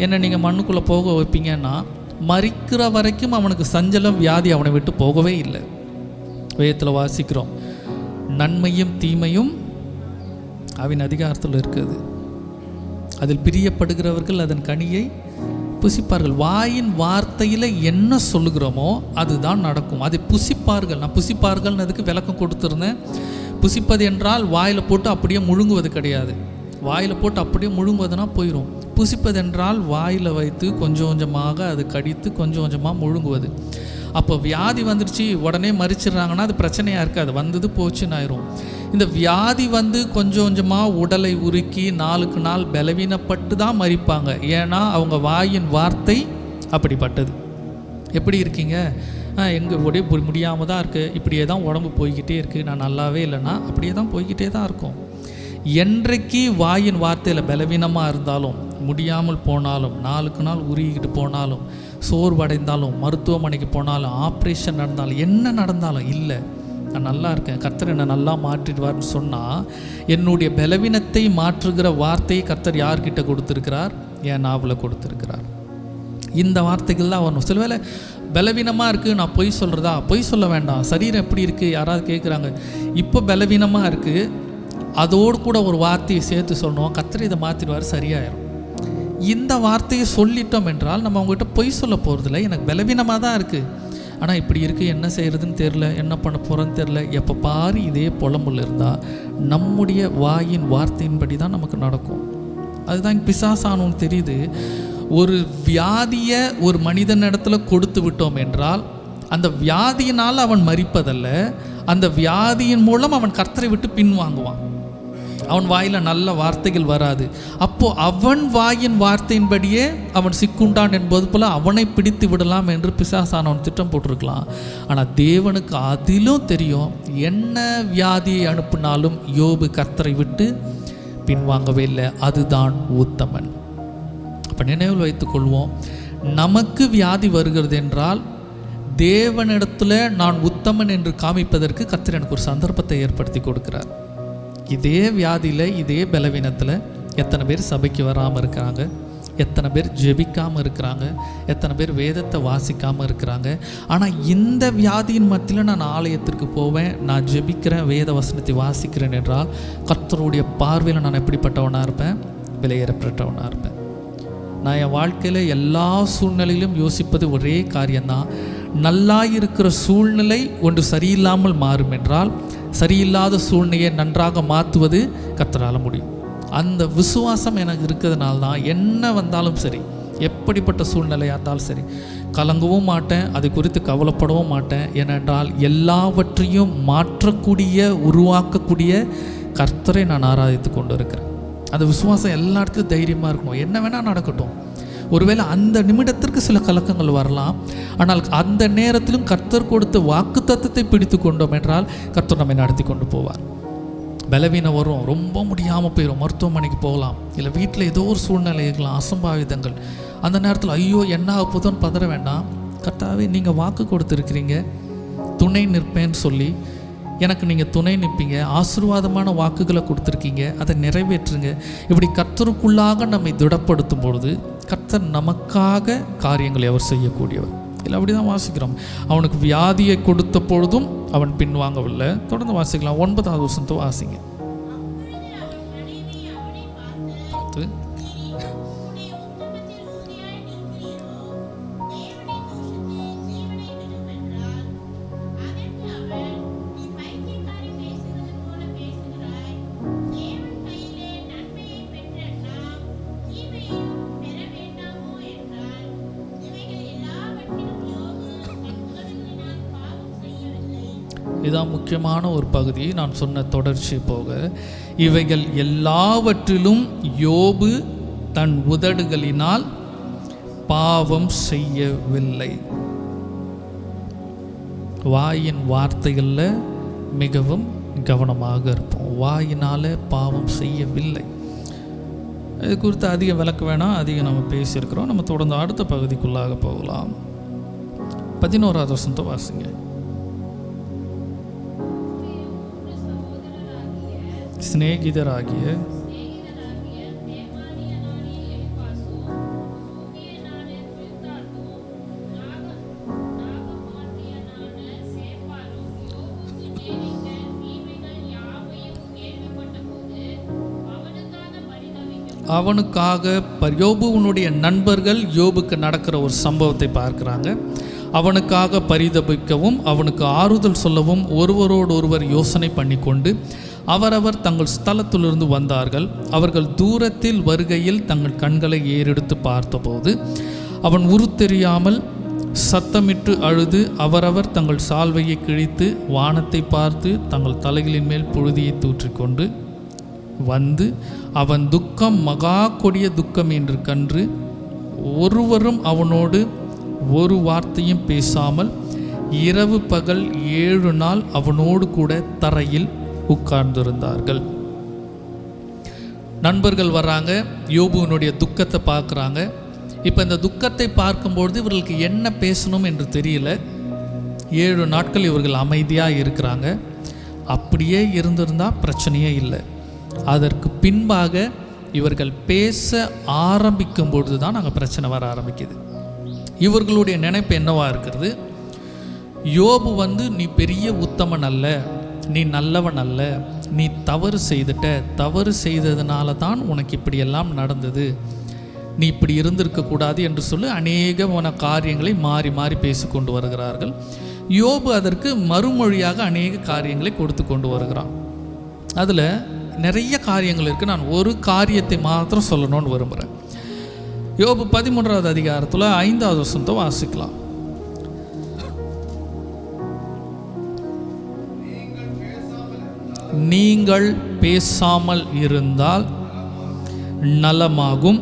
Speaker 2: என்னை நீங்கள் மண்ணுக்குள்ளே போக வைப்பீங்கன்னா, மரிக்கிற வரைக்கும் அவனுக்கு சஞ்சலம் வியாதி அவனை விட்டு போகவே இல்லை. வேதத்தில் வாசிக்கிறோம், நன்மையும் தீமையும் அவன் அதிகாரத்தில் இருக்குது, அதில் பிரியப்படுகிறவர்கள் அதன் கனியை புசிப்பார்கள். வாயின் வார்த்தையில் என்ன சொல்லுகிறோமோ அதுதான் நடக்கும். அதை புசிப்பார்கள். நான் புசிப்பார்கள்னதுக்கு விளக்கம் கொடுத்துருந்தேன். புசிப்பது என்றால் வாயில் போட்டு அப்படியே முழுங்குவது கிடையாது. வாயில் போட்டு அப்படியே முழுங்குவதுனா போயிடும். புசிப்பது என்றால் வாயில் வைத்து கொஞ்சம் கொஞ்சமாக அது கடித்து கொஞ்சம் கொஞ்சமாக முழுங்குவது. அப்போ வியாதி வந்துடுச்சு உடனே மறிச்சிடுறாங்கன்னா அது பிரச்சனையாக இருக்காது, வந்தது போச்சுன்னு ஆயிரும். இந்த வியாதி வந்து கொஞ்சம் கொஞ்சமாக உடலை உருக்கி நாளுக்கு நாள் பலவீனப்பட்டு தான் மறிப்பாங்க. ஏன்னா அவங்க வாயின் வார்த்தை அப்படிப்பட்டது. எப்படி இருக்கீங்க? எங்கே உடைய முடியாமல் தான் இருக்குது, இப்படியே தான் உடம்பு போய்கிட்டே இருக்குது, நான் நல்லாவே இல்லைன்னா அப்படியே தான் போய்கிட்டே தான் இருக்கும். என்றைக்கு வாயின் வார்த்தையில் பலவீனமாக இருந்தாலும், முடியாமல் போனாலும், நாளுக்கு நாள் உருகிக்கிட்டு போனாலும், சோர்வடைந்தாலும், மருத்துவமனைக்கு போனாலும், ஆப்ரேஷன் நடந்தாலும், என்ன நடந்தாலும், இல்லை நான் நல்லா இருக்கேன், கர்த்தர் என்னை நல்லா மாற்றிடுவார்னு சொன்னால், என்னுடைய பலவீனத்தை மாற்றுகிற வார்த்தையை கர்த்தர் யார்கிட்ட கொடுத்துருக்கிறார்? என் நாவில் கொடுத்துருக்கிறார். இந்த வார்த்தைகள் தான் வரணும். சில வேளை பலவீனமாக இருக்குது, நான் பொய் சொல்கிறதா? பொய் சொல்ல வேண்டாம். சரீரம் எப்படி இருக்குது? யாராவது கேட்குறாங்க, இப்போ பலவீனமாக இருக்குது, அதோடு கூட ஒரு வார்த்தையை சேர்த்து சொல்லணும், கர்த்தர் இதை மாற்றிடுவார், சரியாயிடும். இந்த வார்த்தையை சொல்லிட்டோம் என்றால் நம்ம அவங்ககிட்ட பொய் சொல்ல போகிறதில்ல. எனக்கு பலவீனமாக தான் இருக்குது, ஆனால் இப்படி இருக்குது, என்ன செய்கிறதுன்னு தெரில, என்ன பண்ண போகிறேன்னு தெரில, எப்போ பாரு இதே புலம்புல இருந்தால் நம்முடைய வாயின் வார்த்தையின்படி தான் நமக்கு நடக்கும். அதுதான் பிசாசானோன்னு தெரியுது. ஒரு வியாதியை ஒரு மனிதனிடத்துல கொடுத்து விட்டோம் என்றால் அந்த வியாதியினால் அவன் மரிப்பதல்ல, அந்த வியாதியின் மூலம் அவன் கர்த்தரை விட்டு பின்வாங்குவான். அவன் வாயில் நல்ல வார்த்தைகள் வராது. அப்போது அவன் வாயின் வார்த்தையின்படியே அவன் சிக்குண்டான் என்பது போல் அவனை பிடித்து விடலாம் என்று பிசாசானவன் திட்டம் போட்டிருக்கலாம். ஆனால் தேவனுக்கு அதிலும் தெரியும், என்ன வியாதியை அனுப்பினாலும் யோபு கர்த்தரை விட்டு பின்வாங்கவே இல்லை. அதுதான் உத்தமன். அப்போ நினைவில் வைத்துக்கொள்வோம், நமக்கு வியாதி வருகிறது என்றால் தேவனிடத்தில் நான் உத்தமன் என்று காமிப்பதற்கு கர்த்தர் எனக்கு ஒரு சந்தர்ப்பத்தை ஏற்படுத்தி கொடுக்கிறார். இதே வியாதியில், இதே பலவீனத்தில் எத்தனை பேர் சபைக்கு வராமல் இருக்கிறாங்க, எத்தனை பேர் ஜெபிக்காமல் இருக்கிறாங்க, எத்தனை பேர் வேதத்தை வாசிக்காமல் இருக்கிறாங்க. ஆனால் இந்த வியாதியின் மத்தியில் நான் ஆலயத்திற்கு போவேன், நான் ஜெபிக்கிறேன், வேத வசனத்தை வாசிக்கிறேன் என்றால் கர்த்தருடைய பார்வையில் நான் எப்படிப்பட்டவனாக இருப்பேன்? விலையேறப்பட்டவனாக இருப்பேன். நான் என் வாழ்க்கையில் எல்லா சூழ்நிலையிலும் யோசிப்பது ஒரே காரியம்தான், நல்லா இருக்கிற சூழ்நிலை ஒன்று சரியில்லாமல் மாறும் என்றால் சரியில்லாத சூழ்நிலையை நன்றாக மாற்றுவது கர்த்தரால் முடியும். அந்த விசுவாசம் எனக்கு இருக்கிறதுனால தான் என்ன வந்தாலும் சரி, எப்படிப்பட்ட சூழ்நிலையாக இருந்தாலும் சரி, கலங்கவும் மாட்டேன், அதை குறித்து கவலைப்படவும் மாட்டேன். ஏனென்றால் எல்லாவற்றையும் மாற்றக்கூடிய, உருவாக்கக்கூடிய கர்த்தரை நான் ஆராதித்து கொண்டு இருக்கிறேன். அந்த விசுவாசம் எல்லா இடத்துலையும் தைரியமாக இருக்கணும். என்ன வேணால் நடக்கட்டும். ஒருவேளை அந்த நிமிடத்திற்கு சில கலக்கங்கள் வரலாம், ஆனால் அந்த நேரத்திலும் கர்த்தர் கொடுத்த வாக்கு தத்தத்தை பிடித்து கொண்டோம் என்றால் கர்த்தர் நம்மை நடத்தி கொண்டு போவார். பலவீனம் வரும், ரொம்ப முடியாமல் போயிடும், மருத்துவமனைக்கு போகலாம், இல்லை வீட்டில் ஏதோ ஒரு சூழ்நிலை இருக்கலாம், அசம்பாவிதங்கள். அந்த நேரத்தில் ஐயோ என்ன ஆகுதுன்னு பதற வேண்டாம். கர்த்தாவே நீங்கள் வாக்கு கொடுத்துருக்கிறீங்க, துணை நிற்பேன்னு சொல்லி எனக்கு நீங்கள் துணை நிற்பீங்க, ஆசீர்வாதமான வாக்குகளை கொடுத்துருக்கீங்க, அதை நிறைவேற்றுங்க. இப்படி கர்த்தருக்குள்ளாக நம்மை திடப்படுத்தும் பொழுது கர்த்தர் நமக்காக காரியங்களை அவர் செய்யக்கூடியவர். இல்லை அப்படி தான் வாசிக்கிறோம். அவனுக்கு வியாதியை கொடுத்த பொழுதும் அவன் பின்வாங்கவில்லை. தொடர்ந்து வாசிக்கலாம். 9வது வசனத்தை வாசிங்க. இதான் முக்கியமான ஒரு பகுதி. நான் சொன்ன தொடர்ச்சி போக, இவைகள் எல்லாவற்றிலும் யோபு தன் உதடுகளினால் பாவம் செய்யவில்லை. வாயின் வார்த்தைகளில் மிகவும் கவனமாக இருப்போம். வாயினால் பாவம் செய்யவில்லை. இது குறித்து அதிகம் விளக்க வேணாம், அதிகம் நம்ம பேசியிருக்கிறோம். நம்ம தொடர்ந்து அடுத்த பகுதிக்குள்ளாக போகலாம். 11வது வசனத்தை வாசிங்க. சிநேகிதராகிய அவனுக்காக யோபுவனுடைய நண்பர்கள் யோபுக்கு நடக்கிற ஒரு சம்பவத்தை பார்க்குறாங்க. அவனுக்காக பரிதபிக்கவும் அவனுக்கு ஆறுதல் சொல்லவும் ஒருவரோடு ஒருவர் யோசனை பண்ணி கொண்டு அவரவர் தங்கள் ஸ்தலத்திலிருந்து வந்தார்கள். அவர்கள் தூரத்தில் வருகையில் தங்கள் கண்களை ஏறெடுத்து பார்த்தபோது அவன் உருத்தெரியாமல் சத்தமிட்டு அழுது அவரவர் தங்கள் சால்வையை கிழித்து வானத்தை பார்த்து தங்கள் தலைகளின் மேல் புழுதியை தூற்றிக்கொண்டு வந்து அவன் துக்கம் மகா கொடிய துக்கம் என்று கண்டு ஒருவரும் அவனோடு ஒரு வார்த்தையும் பேசாமல் இரவு பகல் 7 நாள் அவனோடு கூட தரையில் உட்கார்ந்திருந்தார்கள். நண்பர்கள் வர்றாங்க, யோபுவினுடைய துக்கத்தை பார்க்குறாங்க. இப்போ இந்த துக்கத்தை பார்க்கும்பொழுது இவர்களுக்கு என்ன பேசணும் என்று தெரியல. 7 நாட்கள் இவர்கள் அமைதியாக இருக்கிறாங்க. அப்படியே இருந்திருந்தால் பிரச்சனையே இல்லை. அதற்கு பின்பாக இவர்கள் பேச ஆரம்பிக்கும் பொழுது தான் அங்கே பிரச்சனை வர ஆரம்பிக்குது. இவர்களுடைய நினைப்பு என்னவா இருக்கிறது? யோபு நீ பெரிய உத்தமன் அல்ல, நீ நல்லவன் அல்ல, நீ தவறு செய்துட்ட, தவறு செய்ததுனால தான் உனக்கு இப்படியெல்லாம் நடந்தது, நீ இப்படி இருந்திருக்கக்கூடாது என்று சொல்லி அநேகமான காரியங்களை மாறி மாறி பேசி கொண்டு வருகிறார்கள். யோபு அதற்கு மறுமொழியாக அநேக காரியங்களை கொடுத்து கொண்டு வருகிறான். அதில் நிறைய காரியங்கள் இருக்குது. நான் ஒரு காரியத்தை மாத்திரம் சொல்லணும்னு விரும்புகிறேன். யோபு 13வது அதிகாரத்தில் 5வது வசனத்தை வாசிக்கலாம். நீங்கள் பேசாமல் இருந்தால் நலமாகும்,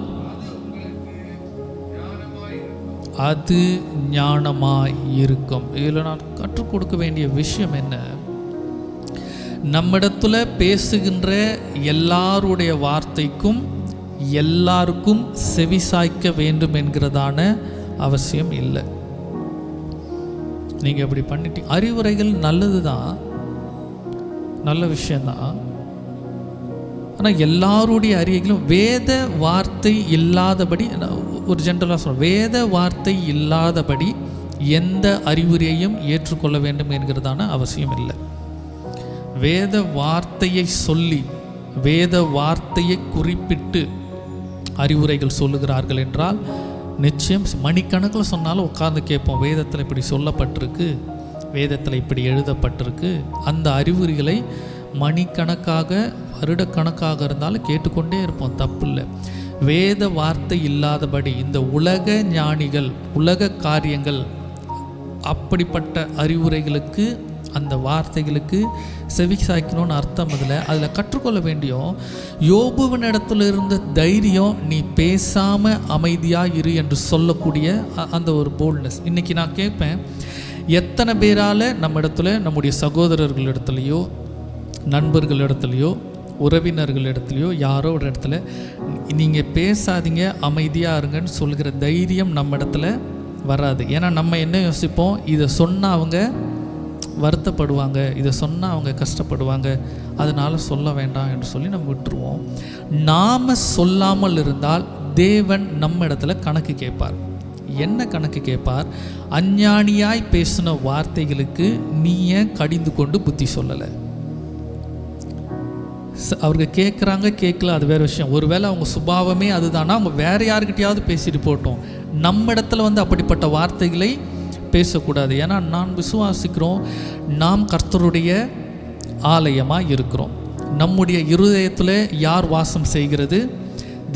Speaker 2: அது ஞானமாய் இருக்கும். இதில் நான் கற்றுக் கொடுக்க வேண்டிய விஷயம் என்ன? நம்மிடத்தில் பேசுகின்ற எல்லாருடைய வார்த்தைக்கும் எல்லாருக்கும் செவிசாய்க்க வேண்டும் என்கிறதான அவசியம் இல்லை. நீங்கள் அப்படி பண்ணிட்டீங்க. அறிவுரைகள் நல்லது தான், நல்ல விஷயந்தான். ஆனால் எல்லாருடைய அறிவுகளும் வேத வார்த்தை இல்லாதபடி, ஒரு ஜென்ரலாக சொல்கிறேன், வேத வார்த்தை இல்லாதபடி எந்த அறிவுரையையும் ஏற்றுக்கொள்ள வேண்டும் என்கிறதான அவசியம் இல்லை. வேத வார்த்தையை சொல்லி வேத வார்த்தையை குறிப்பிட்டு அறிவுரைகள் சொல்லுகிறார்கள் என்றால் நிச்சயம் மணிக்கணக்கில் சொன்னாலும் உட்கார்ந்து கேட்போம். வேதத்தில் இப்படி சொல்லப்பட்டிருக்கு, வேதத்தில் இப்படி எழுதப்பட்டிருக்கு. அந்த அறிவுரைகளை மணிக்கணக்காக வருடக்கணக்காக இருந்தாலும் கேட்டுக்கொண்டே இருப்போம், தப்பு இல்லை. வேத வார்த்தை இல்லாதபடி இந்த உலக ஞானிகள், உலக காரியங்கள், அப்படிப்பட்ட அறிவுரைகளுக்கு, அந்த வார்த்தைகளுக்கு செவி சாய்க்கணும்னு அர்த்தம். அதில் கற்றுக்கொள்ள வேண்டியும் யோபுவின் இடத்துல இருந்த தைரியம், நீ பேசாமல் அமைதியாக இரு என்று சொல்லக்கூடிய அந்த ஒரு போல்ட்னஸ். இன்றைக்கி நான் கேட்பேன், எத்தனை பேரால் நம்ம இடத்துல, நம்முடைய சகோதரர்கள் இடத்துலையோ, நண்பர்கள் இடத்துலையோ, உறவினர்கள் இடத்துலையோ, யாரோ ஒரு இடத்துல நீங்கள் பேசாதீங்க, அமைதியாக இருங்கன்னு சொல்கிற தைரியம் நம்ம இடத்துல வராது. ஏன்னா நம்ம என்ன யோசிப்போம், இதை சொன்னால் அவங்க வருத்தப்படுவாங்க, இதை சொன்னால் அவங்க கஷ்டப்படுவாங்க, அதனால் சொல்ல வேண்டாம் என்று சொல்லி நம்ம விட்டுருவோம். நாம் சொல்லாமல் இருந்தால் தேவன் நம்ம இடத்துல கணக்கு கேட்பார். என்ன கணக்கு கேட்பார்? அஞ்ஞானியாய் பேசின வார்த்தைகளுக்கு நீ ஏன் கடிந்து கொண்டு புத்தி சொல்லலை? அவர்கள் கேட்குறாங்க, கேட்கல, அது வேறு விஷயம். ஒருவேளை அவங்க சுபாவமே அதுதானா, அவங்க வேறு யாருக்கிட்டையாவது பேசிட்டு போட்டோம். நம்ம இடத்துல அப்படிப்பட்ட வார்த்தைகளை பேசக்கூடாது. ஏன்னா நான் விசுவாசிக்கிறோம், நாம் கர்த்தருடைய ஆலயமாக இருக்கிறோம். நம்முடைய இருதயத்தில் யார் வாசம் செய்கிறது?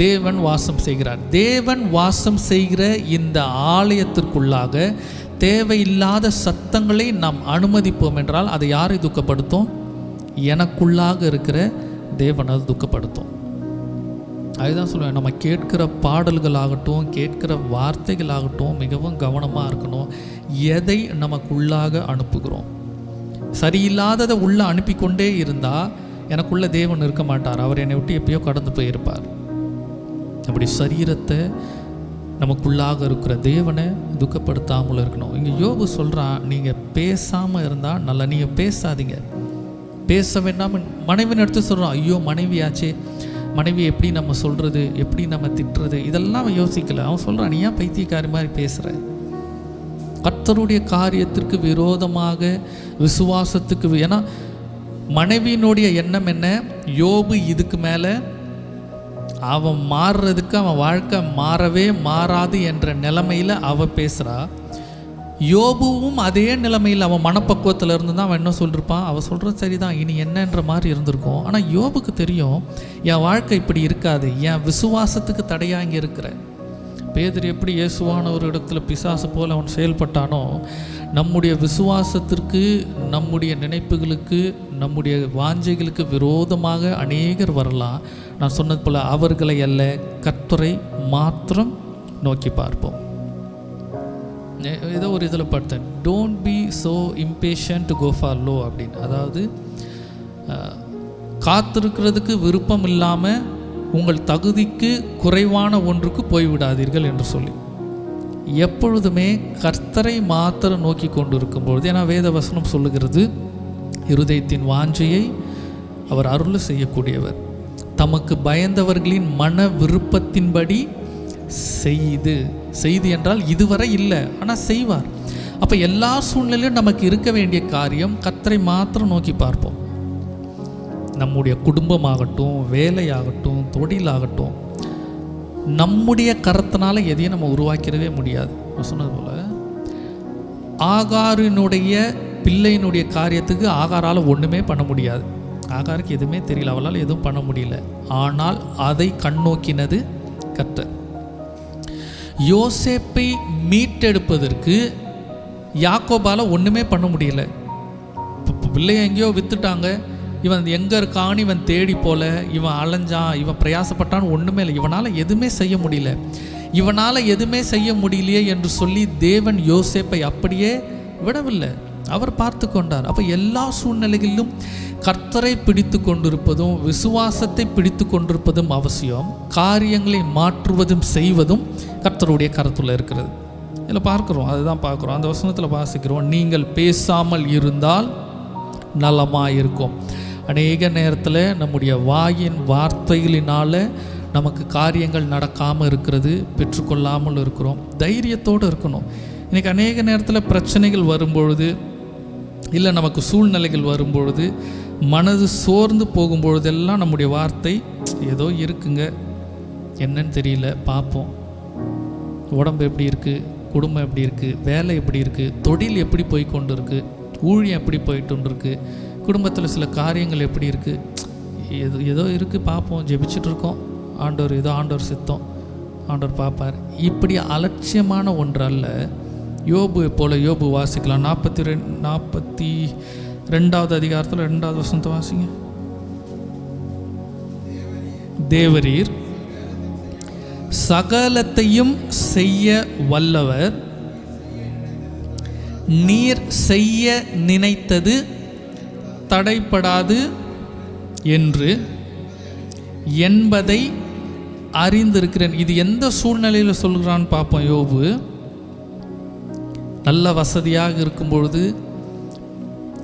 Speaker 2: தேவன் வாசம் செய்கிறார். தேவன் வாசம் செய்கிற இந்த ஆலயத்திற்குள்ளாக தேவையில்லாத சத்தங்களை நாம் அனுமதிப்போம் என்றால் அதை யாரை துக்கப்படுத்தும்? எனக்குள்ளாக இருக்கிற தேவனை அது துக்கப்படுத்தும். அதுதான் சொல்லுவேன், நம்ம கேட்கிற பாடல்களாகட்டும், கேட்கிற வார்த்தைகளாகட்டும் மிகவும் கவனமாக இருக்கணும். எதை நமக்குள்ளாக அனுப்புகிறோம்? சரியில்லாததை உள்ளே அனுப்பிக்கொண்டே இருந்தால் எனக்குள்ள தேவன் இருக்க மாட்டார், அவர் என்னை விட்டு எப்பயோ கடந்து போயிருப்பார். அப்படி சரீரத்தை நமக்குள்ளாக இருக்கிற தேவனை துக்கப்படுத்தாமல் இருக்கணும். இங்கே யோபு சொல்கிறான், நீங்கள் பேசாமல் இருந்தால் நல்லா, நீங்கள் பேசாதீங்க, பேச வேண்டாம். மனைவின்னு எடுத்து சொல்கிறான், ஐயோ மனைவியாச்சே, மனைவி எப்படி நம்ம சொல்கிறது, எப்படி நம்ம திட்டுறது, இதெல்லாம் அவன் யோசிக்கலை. அவன் சொல்கிறான், நீ ஏன் பைத்தியக்காரி மாதிரி பேசுகிற? கர்த்தருடைய காரியத்திற்கு விரோதமாக விசுவாசத்துக்கு, ஏன்னா மனைவியினுடைய எண்ணம் என்ன? யோபு இதுக்கு மேலே அவன் மாறுறதுக்கு, அவன் வாழ்க்கை மாறவே மாறாது என்ற நிலைமையில் அவன் பேசுகிறா. யோபுவும் அதே நிலைமையில் அவன் மனப்பக்குவத்தில் இருந்து தான் அவன் என்ன சொல்லியிருப்பான், அவன் சொல்கிறது சரிதான், இனி என்னன்ற மாதிரி இருந்திருக்கும். ஆனால் யோபுக்கு தெரியும், என் வாழ்க்கை இப்படி இருக்காது, என் விசுவாசத்துக்கு தடையாக இங்கே இருக்கிற. பேதுரு எப்படி இயேசுவான ஒரு இடத்துல பிசாசு போல் அவன் செயல்பட்டானோ, நம்முடைய விசுவாசத்திற்கு, நம்முடைய நினைப்புகளுக்கு, நம்முடைய வாஞ்சைகளுக்கு விரோதமாக அநேகர் வரலாம். நான் சொன்னது போல் அவர்களை அல்ல, கர்த்தரை மாத்திரம் நோக்கி பார்ப்போம். ஏதோ ஒரு இதில் பார்த்தேன், don't be so impatient to go for low அப்படின்னு. அதாவது காத்திருக்கிறதுக்கு விருப்பம் இல்லாமல் உங்கள் தகுதிக்கு குறைவான ஒன்றுக்கு போய்விடாதீர்கள் என்று சொல்லி, எப்பொழுதுமே கர்த்தரை மாத்திரம் நோக்கி கொண்டு இருக்கும்பொழுது, ஏன்னா வேத வசனம் சொல்லுகிறது, இருதயத்தின் வாஞ்சையை அவர் அருள் செய்யக்கூடியவர், தமக்கு பயந்தவர்களின் மன விருப்பத்தின்படி செய்து என்றால் இதுவரை இல்லை, ஆனால் செய்வார். அப்போ எல்லா சூழ்நிலையும் நமக்கு இருக்க வேண்டிய காரியம் கர்த்தரை மாத்திரம் நோக்கி பார்ப்போம். நம்முடைய குடும்பமாகட்டும், வேலையாகட்டும், தொழிலாகட்டும், நம்முடைய கரத்தினால எதையும் நம்ம உருவாக்கிடவே முடியாது. சொன்னது போல் ஆகாரினுடைய பிள்ளையினுடைய காரியத்துக்கு ஆகாரால் ஒன்றுமே பண்ண முடியாது. ஆகாருக்கு எதுவுமே தெரியல, அவளால் எதுவும் பண்ண முடியல. ஆனால் அதை கண்ணோக்கினது கர்த்தர். யோசேப்பை மீட்டெடுப்பதற்கு யாக்கோபால் ஒன்றுமே பண்ண முடியல. பிள்ளைய எங்கேயோ விற்றுட்டாங்க, இவன் எங்கே இருக்கான்னு இவன் தேடி போல, இவன் அலைஞ்சான், இவன் பிரயாசப்பட்டான்னு ஒன்றுமே இல்லை. இவனால் எதுவுமே செய்ய முடியல. இவனால் எதுவுமே செய்ய முடியலையே என்று சொல்லி தேவன் யோசேப்பை அப்படியே விடவில்லை, அவர் பார்த்து கொண்டார். அப்போ எல்லா சூழ்நிலைகளிலும் கர்த்தரை பிடித்து கொண்டிருப்பதும் விசுவாசத்தை பிடித்து கொண்டிருப்பதும் அவசியம். காரியங்களை மாற்றுவதும் செய்வதும் கர்த்தருடைய கரத்தில் இருக்கிறது. இதில் பார்க்குறோம், அதுதான் பார்க்குறோம். அந்த வசனத்தில் வாசிக்கிறோம், நீங்கள் பேசாமல் இருந்தால் நலமாக இருக்கும். அநேக நேரத்தில் நம்முடைய வாயின் வார்த்தைகளினால் நமக்கு காரியங்கள் நடக்காமல் இருக்கிறது, பெற்றுக்கொள்ளாமல் இருக்கிறோம். தைரியத்தோடு இருக்கணும். இன்றைக்கி அநேக நேரத்தில் பிரச்சனைகள் வரும்பொழுது, இல்லை நமக்கு சூழ்நிலைகள் வரும்பொழுது, மனது சோர்ந்து போகும்பொழுதெல்லாம் நம்முடைய வார்த்தை ஏதோ இருக்குங்க, என்னன்னு தெரியல, பார்ப்போம், உடம்பு எப்படி இருக்குது, குடும்பம் எப்படி இருக்குது, வேலை எப்படி இருக்குது, தொழில் எப்படி போய் கொண்டு இருக்குது, ஊழியம் எப்படி போயிட்டு இருக்கு, குடும்பத்தில் சில காரியங்கள் எப்படி இருக்குது, ஏதோ இருக்குது, பார்ப்போம், ஜெபிச்சுட்ருக்கோம், ஆண்டவர் ஏதோ ஆண்டவர் சித்தம், ஆண்டவர் பார்ப்பார். இப்படி அலட்சியமான ஒன்றல்ல. யோபு போல யோபு வாசிக்கலாம். 42வது அதிகாரத்தில் 2வது வசனத்தை வாசிங்க. தேவரீர் சகலத்தையும் செய்ய வல்லவர், நீர் செய்ய நினைத்தது தடைப்படாது என்று என்பதை அறிந்திருக்கிறேன். இது எந்த சூழ்நிலையில் சொல்கிறான்னு பார்ப்போம். யோபு நல்ல வசதியாக இருக்கும் பொழுது,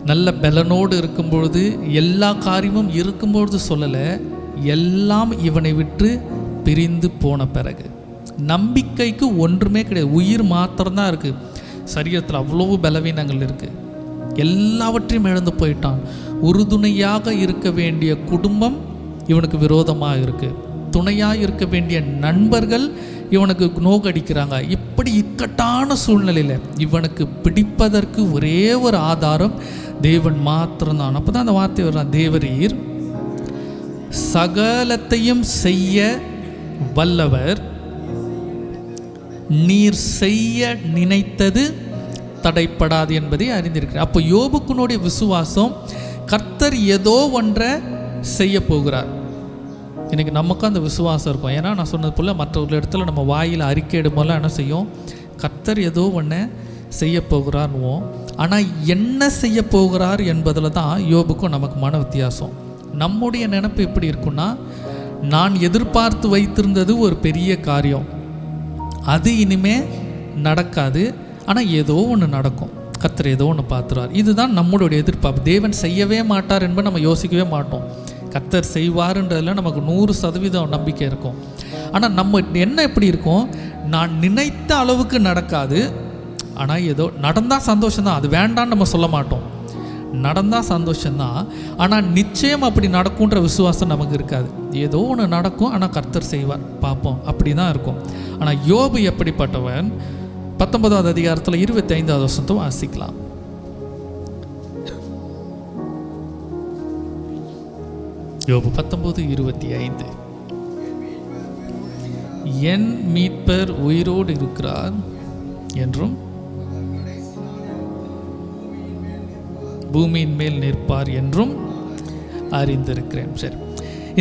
Speaker 2: நல்ல பலனோடு இருக்கும் பொழுது, எல்லா காரியமும் இருக்கும்பொழுது சொல்லலை, எல்லாம் இவனை விட்டு பிரிந்து போன பிறகு நம்பிக்கைக்கு ஒன்றுமே கிடையாது. உயிர் மாத்திரம்தான் இருக்குது, சரீரத்தில் அவ்வளவு பலவீனங்கள் இருக்குது, எல்லாவற்றையும் இழந்து போயிட்டான். உறுதுணையாக இருக்க வேண்டிய குடும்பம் இவனுக்கு விரோதமாக இருக்குது, துணையாக இருக்க வேண்டிய நண்பர்கள் இவனுக்கு நோக்கடிக்கிறாங்க. இப்படி இக்கட்டான சூழ்நிலையில் இவனுக்கு பிடிப்பதற்கு ஒரே ஒரு ஆதாரம் தேவன் மாத்திரம்தான். அப்போ தான் அந்த வார்த்தை வர்றான், தேவரீர் சகலத்தையும் செய்ய வல்லவர், நீர் செய்ய நினைத்தது தடைப்படாது என்பதை அறிந்திருக்கிறேன். அப்போ யோபுக்குனுடைய விசுவாசம் கர்த்தர் ஏதோ ஒன்றை செய்ய போகிறார். இன்றைக்கி நமக்கும் அந்த விசுவாசம் இருக்கும். ஏன்னா நான் சொன்னது போல் மற்ற இடத்துல நம்ம வாயில் அறிக்கையிடும் போல என்ன செய்யும், கர்த்தர் ஏதோ ஒன்று செய்ய போகிறார்னுவோம். ஆனால் என்ன செய்ய போகிறார் என்பதில் தான் யோபுக்கும் நமக்கு மன வித்தியாசம். நம்முடைய நினைப்பு எப்படி இருக்குன்னா, நான் எதிர்பார்த்து வைத்திருந்தது ஒரு பெரிய காரியம், அது இனிமே நடக்காது, ஆனால் ஏதோ ஒன்று நடக்கும், கர்த்தர் ஏதோ ஒன்று பார்த்துறார். இதுதான் நம்மளுடைய எதிர்பார்ப்பு. தேவன் செய்யவே மாட்டார் என்பது நம்ம யோசிக்கவே மாட்டோம். கர்த்தர் செய்வாருன்றதில் நமக்கு 100% நம்பிக்கை இருக்கும். ஆனால் நம்ம என்ன எப்படி இருக்கும், நான் நினைத்த அளவுக்கு நடக்காது, ஆனால் ஏதோ நடந்தால் சந்தோஷம்தான், அது வேண்டான்னு நம்ம சொல்ல மாட்டோம். நடந்தால் சந்தோஷம்தான், ஆனால் நிச்சயம் அப்படி நடக்கும்ன்ற விசுவாசம் நமக்கு இருக்காது. ஏதோ ஒன்று நடக்கும், ஆனால் கர்த்தர் செய்வார், பார்ப்போம், அப்படி தான் இருக்கும். ஆனால் யோபு எப்படிப்பட்டவன், 19வது அதிகாரத்தில் 25வது வசனத்தை வாசிக்கலாம். யோபு 19:25. என் மீட்பர் உயிரோடு இருக்கிறார் என்றும் பூமியின் மேல் நிற்பார் என்றும் அறிந்திருக்கிறேன். சரி,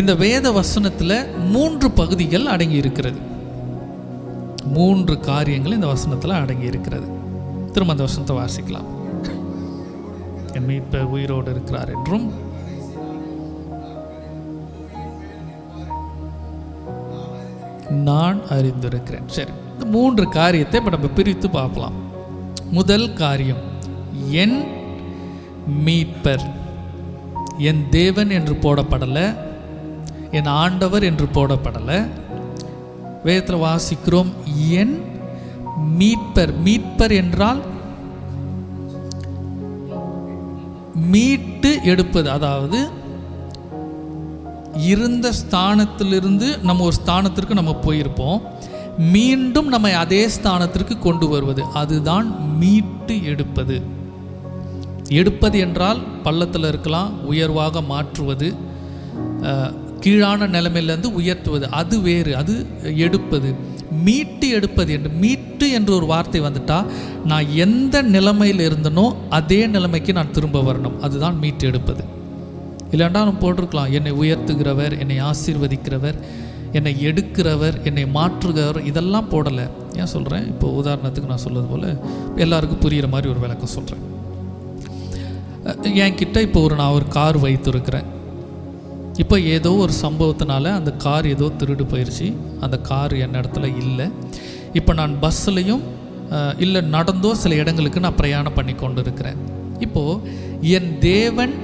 Speaker 2: இந்த வேத வசனத்தில் 3 பகுதிகள் அடங்கி இருக்கிறது. 3 காரியங்கள் இந்த வசனத்தில் அடங்கி இருக்கிறது. திரும்ப அந்த வசனத்தை வாசிக்கலாம். என் மீட்பர் உயிரோடு இருக்கிறார் என்றும் நான் அறிந்திருக்கிறேன். சரி, இந்த 3 காரியத்தை இப்போ நம்ம பிரித்து பார்க்கலாம். முதல் காரியம், என் மீட்பர். என் தேவன் என்று போடப்படலை, என் ஆண்டவர் என்று போடப்படலை. வேதத்தில் வாசிக்கிறோம், என் மீட்பர். மீட்பர் என்றால் மீட்டு எடுப்பது. அதாவது இருந்த ஸ்தானத்திலிருந்து நம்ம ஒரு ஸ்தானத்திற்கு நம்ம போயிருப்போம், மீண்டும் நம்ம அதே ஸ்தானத்திற்கு கொண்டு வருவது, அதுதான் மீட்டு எடுப்பது. எடுப்பது என்றால் பள்ளத்தில் இருக்கலாம், உயர்வாக மாற்றுவது, கீழான நிலைமையிலேருந்து உயர்த்துவது, அது வேறு, அது எடுப்பது. மீட்டு எடுப்பது என்று, மீட்டு என்ற ஒரு வார்த்தை வந்துட்டால் நான் எந்த நிலைமையில் இருந்தனோ அதே நிலைமைக்கு நான் திரும்ப வரணும், அதுதான் மீட்டு எடுப்பது. இல்லைண்டா நம்ம போட்டிருக்கலாம், என்னை உயர்த்துகிறவர், என்னை ஆசீர்வதிக்கிறவர், என்னை எடுக்கிறவர், என்னை மாற்றுகிறவர், இதெல்லாம் போடலை. ஏன் சொல்கிறேன், இப்போ உதாரணத்துக்கு நான் சொல்கிறது போல் எல்லாருக்கும் புரிகிற மாதிரி ஒரு விளக்கம் சொல்கிறேன். என்கிட்ட இப்போ நான் ஒரு கார் வைத்திருக்கிறேன். இப்போ ஏதோ ஒரு சம்பவத்தினால அந்த கார் ஏதோ திருடு போயிடுச்சு, அந்த கார் என் இடத்துல இல்லை. இப்போ நான் பஸ்ஸுலையும் இல்லை நடந்தோ சில இடங்களுக்கு நான் பிரயாணம் பண்ணி கொண்டு இருக்கிறேன். இப்போது என் தேவன்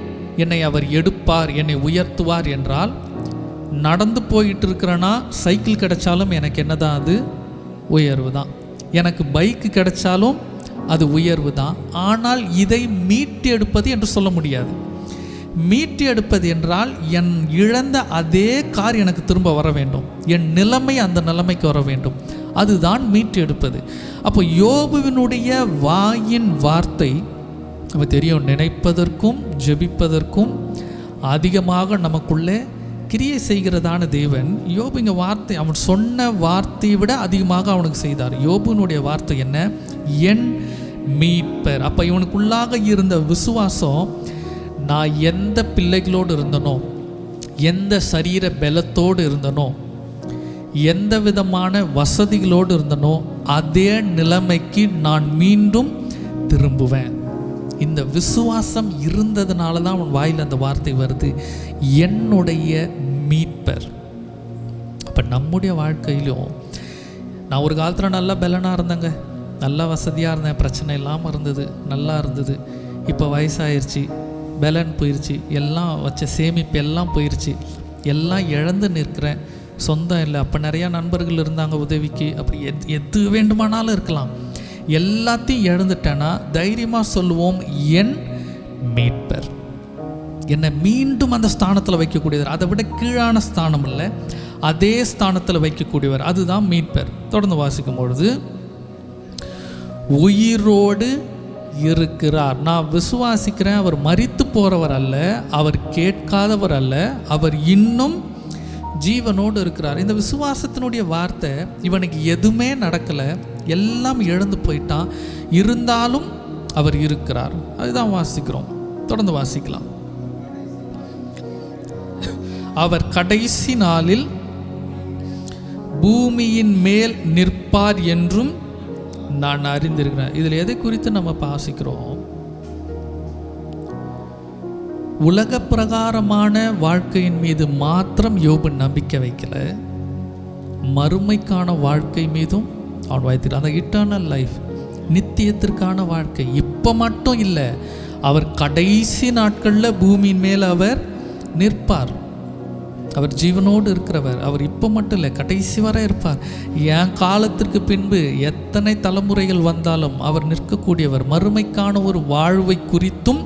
Speaker 2: என்னை அவர் எடுப்பார், என்னை உயர்த்துவார் என்றால், நடந்து போயிட்டு இருக்கிறேன்னா சைக்கிள் கிடைச்சாலும் எனக்கு என்ன தான், அது உயர்வு தான். எனக்கு பைக்கு கிடைச்சாலும் அது உயர்வு தான். ஆனால் இதை மீட்டு எடுப்பது என்று சொல்ல முடியாது. மீட்டு எடுப்பது என்றால் என் இழந்த அதே கார் எனக்கு திரும்ப வர வேண்டும், என் நிலைமை அந்த நிலைமைக்கு வர வேண்டும், அதுதான் மீட்டு எடுப்பது. அப்போ யோபுவினுடைய வாயின் வார்த்தை நம்ம தெரியும், நினைப்பதற்கும் ஜெபிப்பதற்கும் அதிகமாக நமக்குள்ளே கிரியை செய்கிறதான தேவன். யோபு இங்கே வார்த்தை, அவன் சொன்ன வார்த்தையை விட அதிகமாக அவனுக்கு செய்தார். யோபுனுடைய வார்த்தை என்ன, என் மீட்பர். அப்போ இவனுக்குள்ளாக இருந்த விசுவாசம், நான் எந்த பிள்ளைகளோடு இருந்தனோ, எந்த சரீர பலத்தோடு இருந்தனோ, எந்த விதமான வசதிகளோடு இருந்தனோ அதே நிலைமைக்கு நான் மீண்டும் திரும்புவேன். இந்த விசுவாசம் இருந்ததுனால தான் அவன் வாயில் அந்த வார்த்தை வருது, என்னுடைய மீட்பர். அப்போ நம்முடைய வாழ்க்கையிலும், நான் ஒரு காலத்தில் நல்லா பலனாக இருந்தேங்க, நல்லா வசதியாக இருந்தேன், பிரச்சனை இல்லாமல் இருந்தது, நல்லா இருந்தது. இப்போ வயசாயிருச்சு, பலன் போயிடுச்சு, எல்லாம் வச்ச சேமிப்பு எல்லாம் போயிடுச்சு, எல்லாம் இழந்து நிற்கிறேன், சொந்தம் இல்லை. அப்போ நிறையா நண்பர்கள் இருந்தாங்க உதவிக்கு, அப்படி எது வேண்டுமானாலும் இருக்கலாம். எல்லாத்தையும் இழந்துட்டேன்னா தைரியமாக சொல்லுவோம், என் மீட்பர். என்னை மீண்டும் அந்த ஸ்தானத்தில் வைக்கக்கூடியவர், அதை விட கீழான ஸ்தானம் இல்லை, அதே ஸ்தானத்தில் வைக்கக்கூடியவர், அதுதான் மீட்பர். தொடர்ந்து வாசிக்கும் பொழுது, உயிரோடு இருக்கிறார். நான் விசுவாசிக்கிறேன், அவர் மரித்து போகிறவர் அல்ல, அவர் கேட்காதவர் அல்ல, அவர் இன்னும் ஜீவனோடு இருக்கிறார். இந்த விசுவாசத்தினுடைய வார்த்தை, இவனுக்கு எதுவுமே நடக்கலை, எல்லாம் இழந்து போயிட்டான், இருந்தாலும் அவர் இருக்கிறார். அதுதான் வாசிக்கிறோம். தொடர்ந்து வாசிக்கலாம். அவர் கடைசி நாளில் பூமியின் மேல் நிற்பார் என்றும் நான் அறிந்திருக்கிறேன். இதில் எதை குறித்து நம்ம வாசிக்கிறோம்? உலக பிரகாரமான வாழ்க்கையின் மீது மாத்திரம் யோபு நம்பிக்கை வைக்கல, மறுமைக்கான வாழ்க்கை மீதும் அவன் வைத்திருக்கிறான். அந்த இட்டர்னல் லைஃப், நித்தியத்திற்கான வாழ்க்கை. இப்போ மட்டும் இல்லை, அவர் கடைசி நாட்களில் பூமியின் மேல் அவர் நிற்பார். அவர் ஜீவனோடு இருக்கிறவர். அவர் இப்போ மட்டும் இல்லை, கடைசி வரை இருப்பார். என் காலத்திற்கு பின்பு எத்தனை தலைமுறைகள் வந்தாலும் அவர் நிற்கக்கூடியவர். மறுமைக்கான ஒரு வாழ்வை குறித்தும்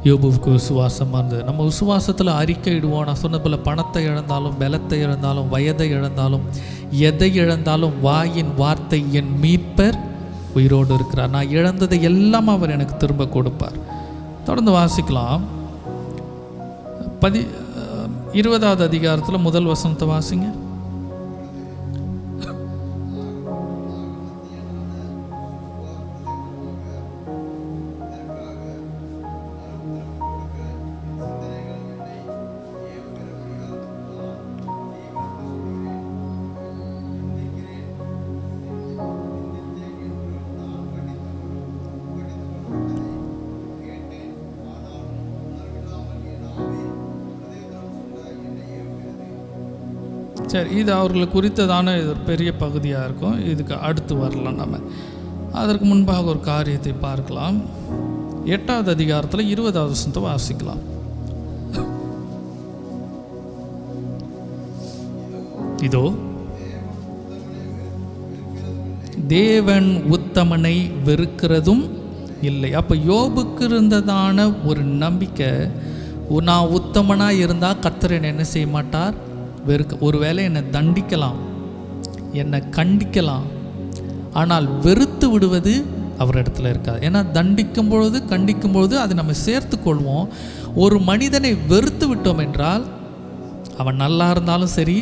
Speaker 2: யோபுவுக்கு விசுவாசமாக இருந்தது. நம்ம விசுவாசத்தில் அறிக்கையிடுவோம். நான் சொன்ன போல் பணத்தை இழந்தாலும், பலத்தை இழந்தாலும், வயதை இழந்தாலும், எதை இழந்தாலும் வாயின் வார்த்தை, என் மீட்பர் உயிரோடு இருக்கிறார், நான் இழந்ததை எல்லாம் அவர் எனக்கு திரும்ப கொடுப்பார். தொடர்ந்து வாசிக்கலாம். 20வது அதிகாரத்தில் முதல் வசனத்தை வாசிங்க. சரி, இது அவர்களுக்கு குறித்ததான இது ஒரு பெரிய பகுதியாக இருக்கும். இதுக்கு அடுத்து வரலாம். நம்ம அதற்கு முன்பாக ஒரு காரியத்தை பார்க்கலாம். 8வது அதிகாரத்தில் 20வது வசனத்தை வாசிக்கலாம். இதோ தேவன் உத்தமனை வெறுக்கிறதும் இல்லை. அப்போ யோபுக்கு இருந்ததான ஒரு நம்பிக்கை, நான் உத்தமனாக இருந்தால் கர்த்தர் என்னை என்ன செய்ய மாட்டார், ஒருவேளை என்னை தண்டிக்கலாம், என்னை கண்டிக்கலாம், ஆனால் வெறுத்து விடுவது அவர் இடத்துல இருக்காது. ஏன்னா தண்டிக்கும் பொழுது, கண்டிக்கும் பொழுது அது நம்ம சேர்த்து கொள்வோம். ஒரு மனிதனை வெறுத்து விட்டோம் என்றால் அவன் நல்லா இருந்தாலும் சரி,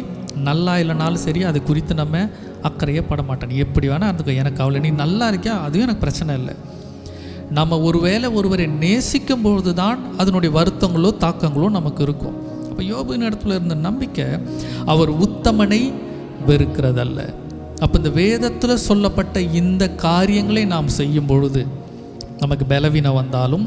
Speaker 2: நல்லா இல்லைனாலும் சரி, அது குறித்து நம்ம அக்கறையே பட மாட்டோம். நீ எப்படி வேணால் இருந்துக்கோ, எனக்கு அவளை, நீ நல்லா இருக்கியா, அதுவும் எனக்கு பிரச்சனை இல்லை. நம்ம ஒருவேளை ஒருவரை நேசிக்கும் பொழுது தான் அதனுடைய வருத்தங்களோ தாக்கங்களோ நமக்கு இருக்கும். அப்போ யோபுவின் இடத்துல இருந்த நம்பிக்கை, அவர் உத்தமனை வெறுக்கிறதல்ல. அப்போ இந்த வேதத்தில் சொல்லப்பட்ட இந்த காரியங்களை நாம் செய்யும் பொழுது, நமக்கு பலவீனம் வந்தாலும்,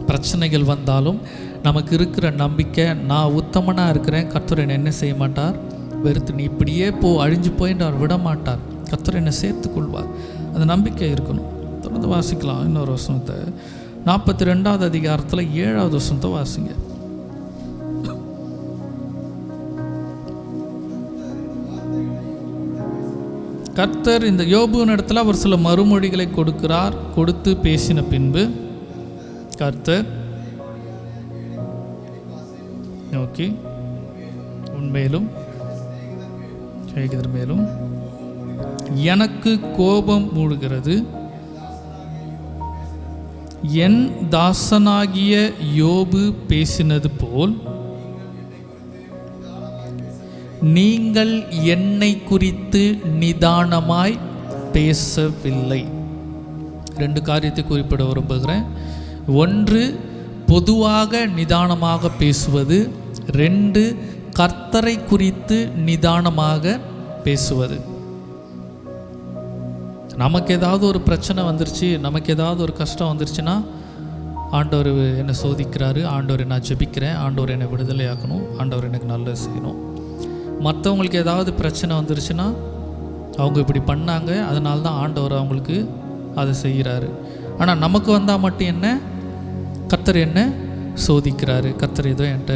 Speaker 2: பிரச்சனைகள் வந்தாலும், நமக்கு இருக்கிற நம்பிக்கை, நான் உத்தமனாக இருக்கிறேன், கர்த்தர் என்னை என்ன செய்ய மாட்டார், வெறுத்து நீ இப்படியே அழிஞ்சு போயின்னு அவர் விட மாட்டார், கர்த்தர் என்னை சேர்த்து கொள்வார். அந்த நம்பிக்கை இருக்கணும். தொடர்ந்து வாசிக்கலாம். இன்னொரு வசனத்தை 42வது அதிகாரத்தில் 7வது வசனத்தை வாசிங்க. கர்த்தர் இந்த யோபுவின் இடத்துல அவர் சில மறுமொழிகளை கொடுக்கிறார். கொடுத்து பேசின பின்பு கர்த்தர் நோக்கி, உன்மேலும் மேலும் எனக்கு கோபம் மூடுகிறது, என் தாசனாகிய யோபு பேசினது போல் நீங்கள் என்னை குறித்து நிதானமாய் பேசவில்லை. 2 காரியத்தை குறிப்பிட விரும்புகிறேன். 1, பொதுவாக நிதானமாக பேசுவது. 2, கர்த்தரை குறித்து நிதானமாக பேசுவது. நமக்கு ஏதாவது ஒரு பிரச்சனை வந்துருச்சு, நமக்கு ஏதாவது ஒரு கஷ்டம் வந்துருச்சுன்னா, ஆண்டவர் என்னை சோதிக்கிறாரு, ஆண்டவர் நான் ஜெபிக்கிறேன், ஆண்டவர் என்னை விடுதலை ஆக்கணும், ஆண்டவர் எனக்கு நல்லது செய்யணும். மற்றவங்களுக்கு ஏதாவது பிரச்சனை வந்துருச்சுன்னா, அவங்க இப்படி பண்ணாங்க, அதனால தான் ஆண்டவர் அவங்களுக்கு அதை செய்கிறாரு. ஆனால் நமக்கு வந்தால் மட்டும் என்ன, கர்த்தர் என்ன சோதிக்கிறாரு, கர்த்தர் ஏதோ என்கிட்ட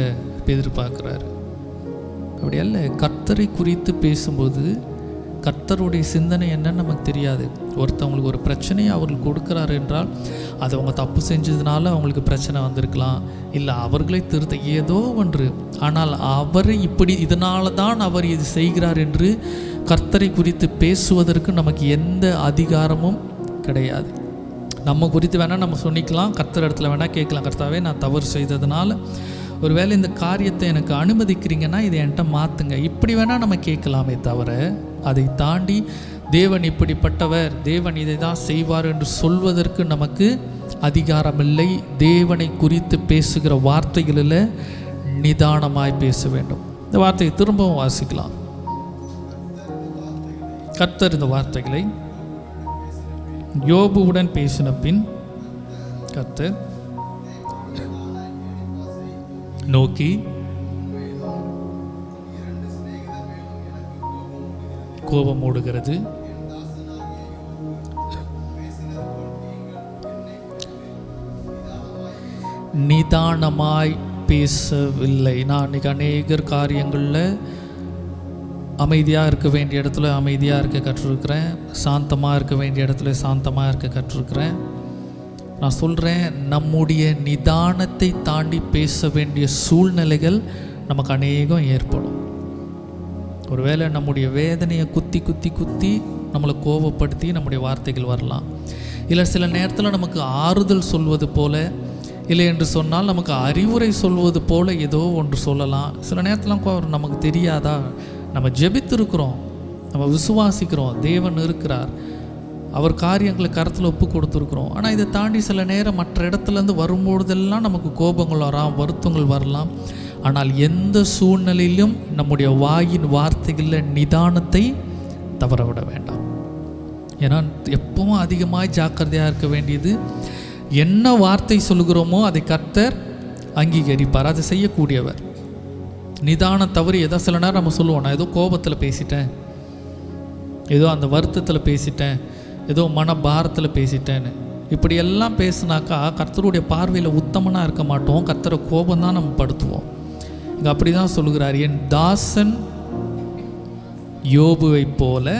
Speaker 2: எதிர்பார்க்குறாரு. அப்படி அல்ல. கர்த்தரை குறித்து பேசும்போது கர்த்தருடைய சிந்தனை என்னன்னு நமக்கு தெரியாது. ஒருத்தவங்களுக்கு ஒரு பிரச்சனையை அவர்களுக்கு கொடுக்குறாரு என்றால், அது அவங்க தப்பு செஞ்சதுனால அவங்களுக்கு பிரச்சனை வந்திருக்கலாம், இல்லை அவர்களை திருத்த ஏதோ ஒன்று. ஆனால் அவரை இப்படி இதனால தான் அவர் இது செய்கிறார் என்று கர்த்தரை குறித்து பேசுவதற்கு நமக்கு எந்த அதிகாரமும் கிடையாது. நம்ம குறித்து வேணால் நம்ம சொல்லிக்கலாம், கர்த்தர் இடத்துல வேணால் கேட்கலாம், கர்த்தாவே நான் தவறு செய்ததுனால ஒருவேளை இந்த காரியத்தை எனக்கு அனுமதிக்கிறீங்கன்னா இதை என்கிட்ட மாற்றுங்க, இப்படி வேணால் நம்ம கேட்கலாமே தவிர, அதை தாண்டி தேவன் இப்படிப்பட்டவர், தேவன் இதை தான் செய்வார் என்று சொல்வதற்கு நமக்கு அதிகாரமில்லை. தேவனை குறித்து பேசுகிற வார்த்தைகளில் நிதானமாய் பேச வேண்டும். இந்த வார்த்தையை திரும்பவும் வாசிக்கலாம். கர்த்தர் இந்த வார்த்தைகளை யோபுவுடன் பேசின பின் கர்த்தர் நோக்கி, கோபம் ஓடுகிறது, நிதானமாய் பேசவில்லை. நான் இன்னைக்கு அநேகர் காரியங்களில் அமைதியாக இருக்க வேண்டிய இடத்துல அமைதியாக இருக்க கற்றுருக்கிறேன், சாந்தமாக இருக்க வேண்டிய இடத்துல சாந்தமாக இருக்க கற்றுருக்கிறேன். நான் சொல்கிறேன், நம்முடைய நிதானத்தை தாண்டி பேச வேண்டிய சூழ்நிலைகள் நமக்கு அநேகம் ஏற்படும். ஒருவேளை நம்முடைய வேதனையை குத்தி குத்தி குத்தி நம்மளை கோபப்படுத்தி நம்முடைய வார்த்தைகள் வரலாம். இல்லை சில நேரத்தில் நமக்கு ஆறுதல் சொல்வது போல, இல்லை என்று சொன்னால் நமக்கு அறிவுரை சொல்வது போல ஏதோ ஒன்று சொல்லலாம். சில நேரத்தில் நமக்கு தெரியாதா, நம்ம ஜெபித்திருக்கிறோம், நம்ம விசுவாசிக்கிறோம், தேவன் இருக்கிறார், அவர் காரியங்களை கருத்தில் ஒப்பு கொடுத்துருக்குறோம். ஆனால் இதை தாண்டி சில நேரம் மற்ற இடத்துலேருந்து வரும்பொழுதெல்லாம் நமக்கு கோபங்கள் வரலாம், வருத்தங்கள் வரலாம். ஆனால் எந்த சூழ்நிலையிலும் நம்முடைய வாயின் வார்த்தைகளில் நிதானத்தை தவற விட வேண்டாம். ஏன்னா எப்பவும் அதிகமாக ஜாக்கிரதையாக இருக்க வேண்டியது. என்ன வார்த்தை சொல்கிறோமோ அதை கர்த்தர் அங்கீகரிப்பார், அதை செய்யக்கூடியவர். நிதானம் தவறி ஏதோ சில நேரம் நம்ம சொல்லுவோம், நான் ஏதோ கோபத்தில் பேசிட்டேன், ஏதோ அந்த வருத்தத்தில் பேசிட்டேன், ஏதோ மன பாரத்தில் பேசிட்டேன்னு. இப்படியெல்லாம் பேசினாக்கா கர்த்தருடைய பார்வையில் உத்தமனாக இருக்க மாட்டோம், கர்த்தரை கோபந்தான் நம்ம படுத்துவோம். இங்கே அப்படி தான் சொல்லுகிறார், என் தாசன் யோபுவை போல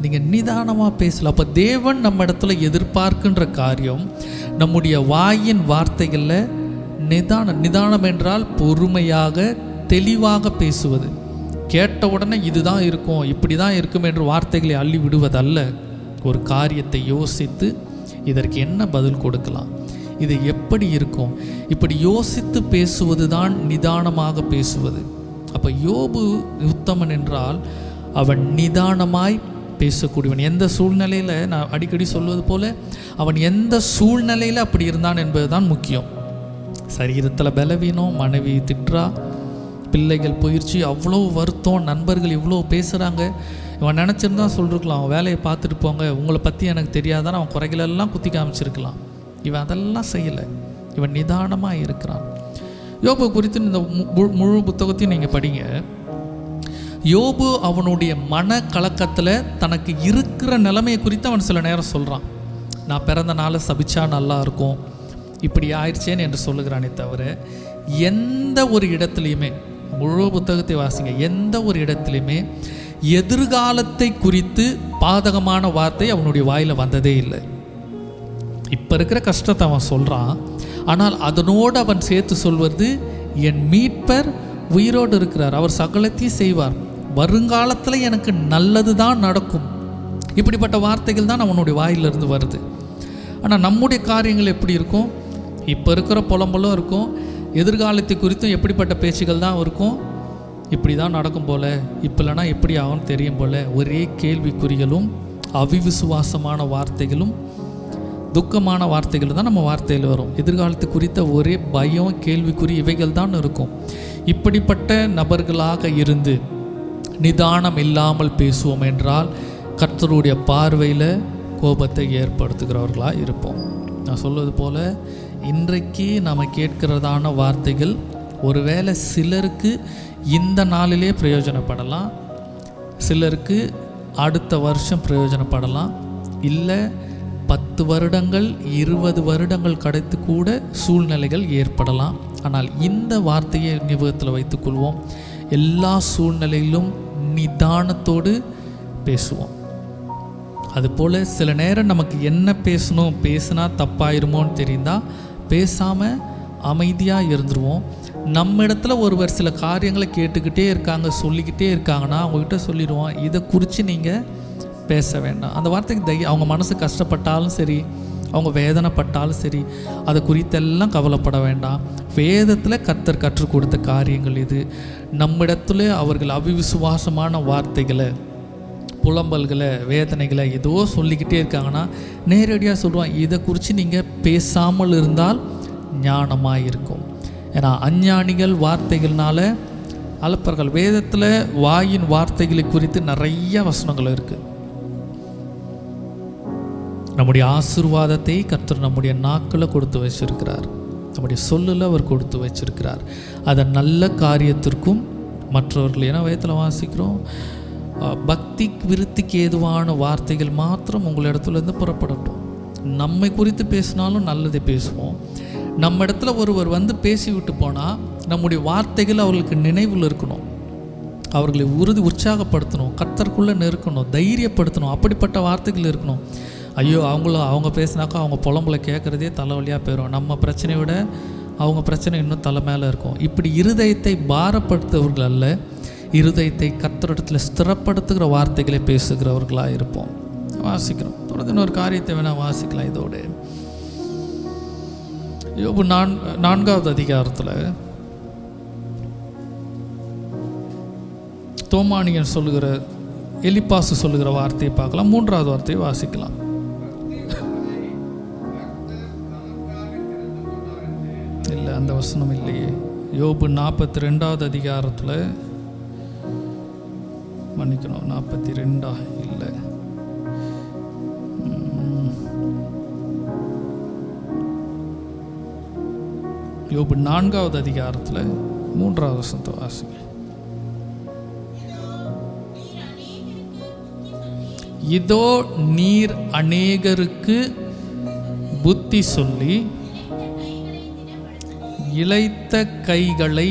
Speaker 2: நீங்கள் நிதானமாக பேசலாம். அப்போ தேவன் நம்ம இடத்துல எதிர்பார்க்கின்ற காரியம் நம்முடைய வாயின் வார்த்தைகளில் நிதானம் என்றால் பொறுமையாக தெளிவாக பேசுவது. கேட்ட உடனே இதுதான் இருக்கும், இப்படி தான் இருக்கும் என்று வார்த்தைகளை அள்ளி விடுவதல்ல. ஒரு காரியத்தை யோசித்து இதற்கு என்ன பதில் கொடுக்கலாம், இது எப்படி இருக்கும், இப்படி யோசித்து பேசுவது தான் நிதானமாக பேசுவது. அப்போ யோபு உத்தமன் என்றால் அவன் நிதானமாய் பேசக்கூடியவன். எந்த சூழ்நிலையில், நான் அடிக்கடி சொல்வது போல, அவன் எந்த சூழ்நிலையில் அப்படி இருந்தான் என்பது தான் முக்கியம். சரீரத்தில் பலவீனம், மனைவி திட்டுறா, பிள்ளைகள் போயிடுச்சு, அவ்வளோ வருத்தம், நண்பர்கள் இவ்வளோ பேசுகிறாங்க. இவன் நினச்சிருந்தா சொல்லிருக்கலாம், அவன் வேலையை பார்த்துட்டு போங்க, உங்களை பற்றி எனக்கு தெரியாதான்னு அவன் குறைகளெல்லாம் குத்தி காமிச்சிருக்கலாம். இவன் அதெல்லாம் செய்யலை, இவன் நிதானமாக இருக்கிறான். யோபு குறித்து இந்த முழு புத்தகத்தையும் நீங்கள் படிங்க. யோபு அவனுடைய மன கலக்கத்தில் தனக்கு இருக்கிற நிலைமையை குறித்து அவன் சில நேரம் சொல்கிறான். நான் பிறந்த நாளை சபிச்சா நல்லா இருக்கும், இப்படி ஆயிடுச்சேன்னு என்று சொல்லுகிறானே தவிர எந்த ஒரு இடத்துலையுமே, முழு புத்தகத்தை வாசிங்க, எந்த ஒரு இடத்துலையுமே எதிர்காலத்தை குறித்து பாதகமான வார்த்தை அவனுடைய வாயில் வந்ததே இல்லை. இப்போ இருக்கிற கஷ்டத்தை அவன் சொல்கிறான், ஆனால் அதனோடு அவன் சேர்த்து சொல்வது, என் மீட்பர் உயிரோடு இருக்கிறார், அவர் சகலத்தையும் செய்வார், வருங்காலத்தில் எனக்கு நல்லது தான் நடக்கும். இப்படிப்பட்ட வார்த்தைகள் தான் அவனுடைய வாயிலிருந்து வருது. ஆனால் நம்முடைய காரியங்கள் எப்படி இருக்கும், இப்போ இருக்கிற புலம்பலும் இருக்கும், எதிர்காலத்தை குறித்தும் எப்படிப்பட்ட பேச்சுகள் தான் இருக்கும். இப்படி தான் நடக்கும் போல், இப்போ இல்லைனா எப்படி ஆகும் தெரியும் போல், ஒரே கேள்விக்குறிகளும் அவிவிசுவாசமான வார்த்தைகளும் துக்கமான வார்த்தைகள் தான் நம்ம வார்த்தையில் வரும். எதிர்காலத்தை குறித்த ஒரே பயம், கேள்விக்குறி, இவைகள் தான் இருக்கும். இப்படிப்பட்ட நபர்களாக இருந்து நிதானம் இல்லாமல் பேசுவோம் என்றால் கர்த்தருடைய பார்வையில் கோபத்தை ஏற்படுத்துகிறவர்களாக இருப்போம். நான் சொல்வது போல், இன்றைக்கு நாம் கேட்கிறதான வார்த்தைகள் ஒருவேளை சிலருக்கு இந்த நாளிலே பிரயோஜனப்படலாம், சிலருக்கு அடுத்த வருஷம் பிரயோஜனப்படலாம், இல்லை 10 வருடங்கள் 20 வருடங்கள் கடந்து கூட சூழ்நிலைகள் ஏற்படலாம். ஆனால் இந்த வார்த்தையை ஞாபகத்தில் வைத்துக்கொள்வோம், எல்லா சூழ்நிலையிலும் நிதானத்தோடு பேசுவோம். அதுபோல் சில நேரம் நமக்கு என்ன பேசணும், பேசினா தப்பாயிருமோன்னு தெரிந்தால் பேசாமல் அமைதியாக இருந்துருவோம். நம்ம இடத்துல ஒருவர் சில காரியங்களை கேட்டுக்கிட்டே இருக்காங்க, சொல்லிக்கிட்டே இருக்காங்கன்னா அவங்ககிட்ட சொல்லிடுவோம், இதை குறித்து நீங்கள் பேச வேண்டாம். அந்த வார்த்தைக்கு அவங்க மனசு கஷ்டப்பட்டாலும் சரி, அவங்க வேதனைப்பட்டாலும் சரி, அதை குறித்தெல்லாம் கவலைப்பட வேண்டாம். வேதத்தில் கர்த்தர் கற்றுக் கொடுத்த காரியங்கள் இது. நம்மிடத்துல அவர்கள் அவிவிசுவாசமான வார்த்தைகளை,
Speaker 3: புலம்பல்களை, வேதனைகளை ஏதோ சொல்லிக்கிட்டே இருக்காங்கன்னா நேரடியாக சொல்லுவான், இதை குறித்து நீங்கள் பேசாமல் இருந்தால் ஞானமாக இருக்கும். ஏன்னா அஞ்ஞானிகள் வார்த்தைகள்னால அலப்பர்கள். வேதத்தில் வாயின் வார்த்தைகளை குறித்து நிறைய வசனங்கள் இருக்குது. நம்முடைய ஆசீர்வாதத்தை கர்த்தர் நம்முடைய நாக்கில் கொடுத்து வச்சிருக்கிறார், நம்முடைய சொல்லில் அவர் கொடுத்து வச்சிருக்கிறார். அதை நல்ல காரியத்திற்கும் மற்றவர்கள், ஏன்னா வேதத்தில் வாசிக்கிறோம், பக்தி விருத்திக்கு ஏதுவான வார்த்தைகள் மாத்திரம் உங்கள் இடத்துலேருந்து புறப்படட்டும். நம்மை குறித்து பேசினாலும் நல்லதை பேசுவோம். நம்ம இடத்துல ஒருவர் வந்து பேசிவிட்டு போனால் நம்முடைய வார்த்தைகள் அவர்களுக்கு நினைவில் இருக்கணும், அவர்களை உற்சாகப்படுத்தணும், கர்த்தருக்குள்ளே நெருக்கணும், தைரியப்படுத்தணும். அப்படிப்பட்ட வார்த்தைகள் இருக்கணும். ஐயோ அவங்க பேசினாக்கா அவங்க புலம்பலை கேட்குறதே தலைவலியாக போயிடும், நம்ம பிரச்சனையை விட அவங்க பிரச்சனை இன்னும் தலை மேலே இருக்கும். இப்படி இருதயத்தை பாரப்படுத்துவர்கள் அல்ல, இருதயத்தை கர்த்தரிடத்தில் ஸ்திரப்படுத்துகிற வார்த்தைகளை பேசுகிறவர்களாக இருப்போம். வாசிக்கிறோம். தொடர்ந்து இன்னொரு காரியத்தை வேணால் வாசிக்கலாம். இதோடு யோபு 4வது அதிகாரத்தில் தோமானியன் சொல்லுகிற, எலிப்பாசு சொல்லுகிற வார்த்தையை பார்க்கலாம். 3வது வார்த்தையை வாசிக்கலாம். இல்லை, அந்த வசனம் இல்லையே. யோபு 42வது அதிகாரத்தில், மன்னிக்கணும், 42 இல்லை, யோபு 4வது அதிகாரத்தில் 3வது வசனத்தை வாசிங்க. இதோ நீர் அநேகருக்கு புத்தி சொல்லி இளைத்த கைகளை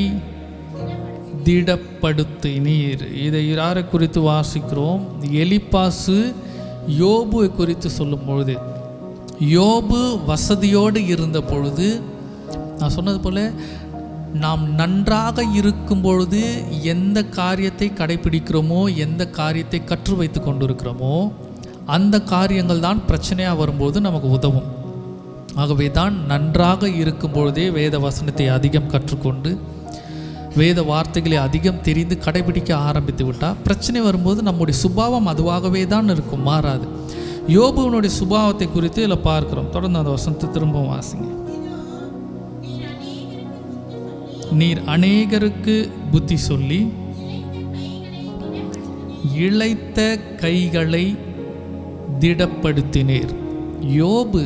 Speaker 3: திடப்படுத்தினீர். இதை யாரை குறித்து வாசிக்கிறோம்? எலிப்பாசு யோபுவை குறித்து சொல்லும் பொழுது, யோபு வசதியோடு இருந்த பொழுது, நான் சொன்னது போல் நாம் நன்றாக இருக்கும் பொழுது எந்த காரியத்தை கடைபிடிக்கிறோமோ, எந்த காரியத்தை கற்று வைத்து கொண்டு இருக்கிறோமோ, அந்த காரியங்கள் தான் பிரச்சனையாக வரும்போது நமக்கு உதவும். ஆகவே தான் நன்றாக இருக்கும் பொழுதே வேத வசனத்தை அதிகம் கற்றுக்கொண்டு வேத வார்த்தைகளை அதிகம் தெரிந்து கடைபிடிக்க ஆரம்பித்து விட்டால் பிரச்சனை வரும்போது நம்முடைய சுபாவம் அதுவாகவே தான் இருக்கும், மாறாது. யோபுவனுடைய சுபாவத்தை குறித்து இதில் பார்க்கிறோம். தொடர்ந்து அந்த வசனத்தை திரும்பவும் வாசிங்க. நீர் அநேகருக்கு புத்தி சொல்லி இளைத்த கைகளை திடப்படுத்தினீர். யோபு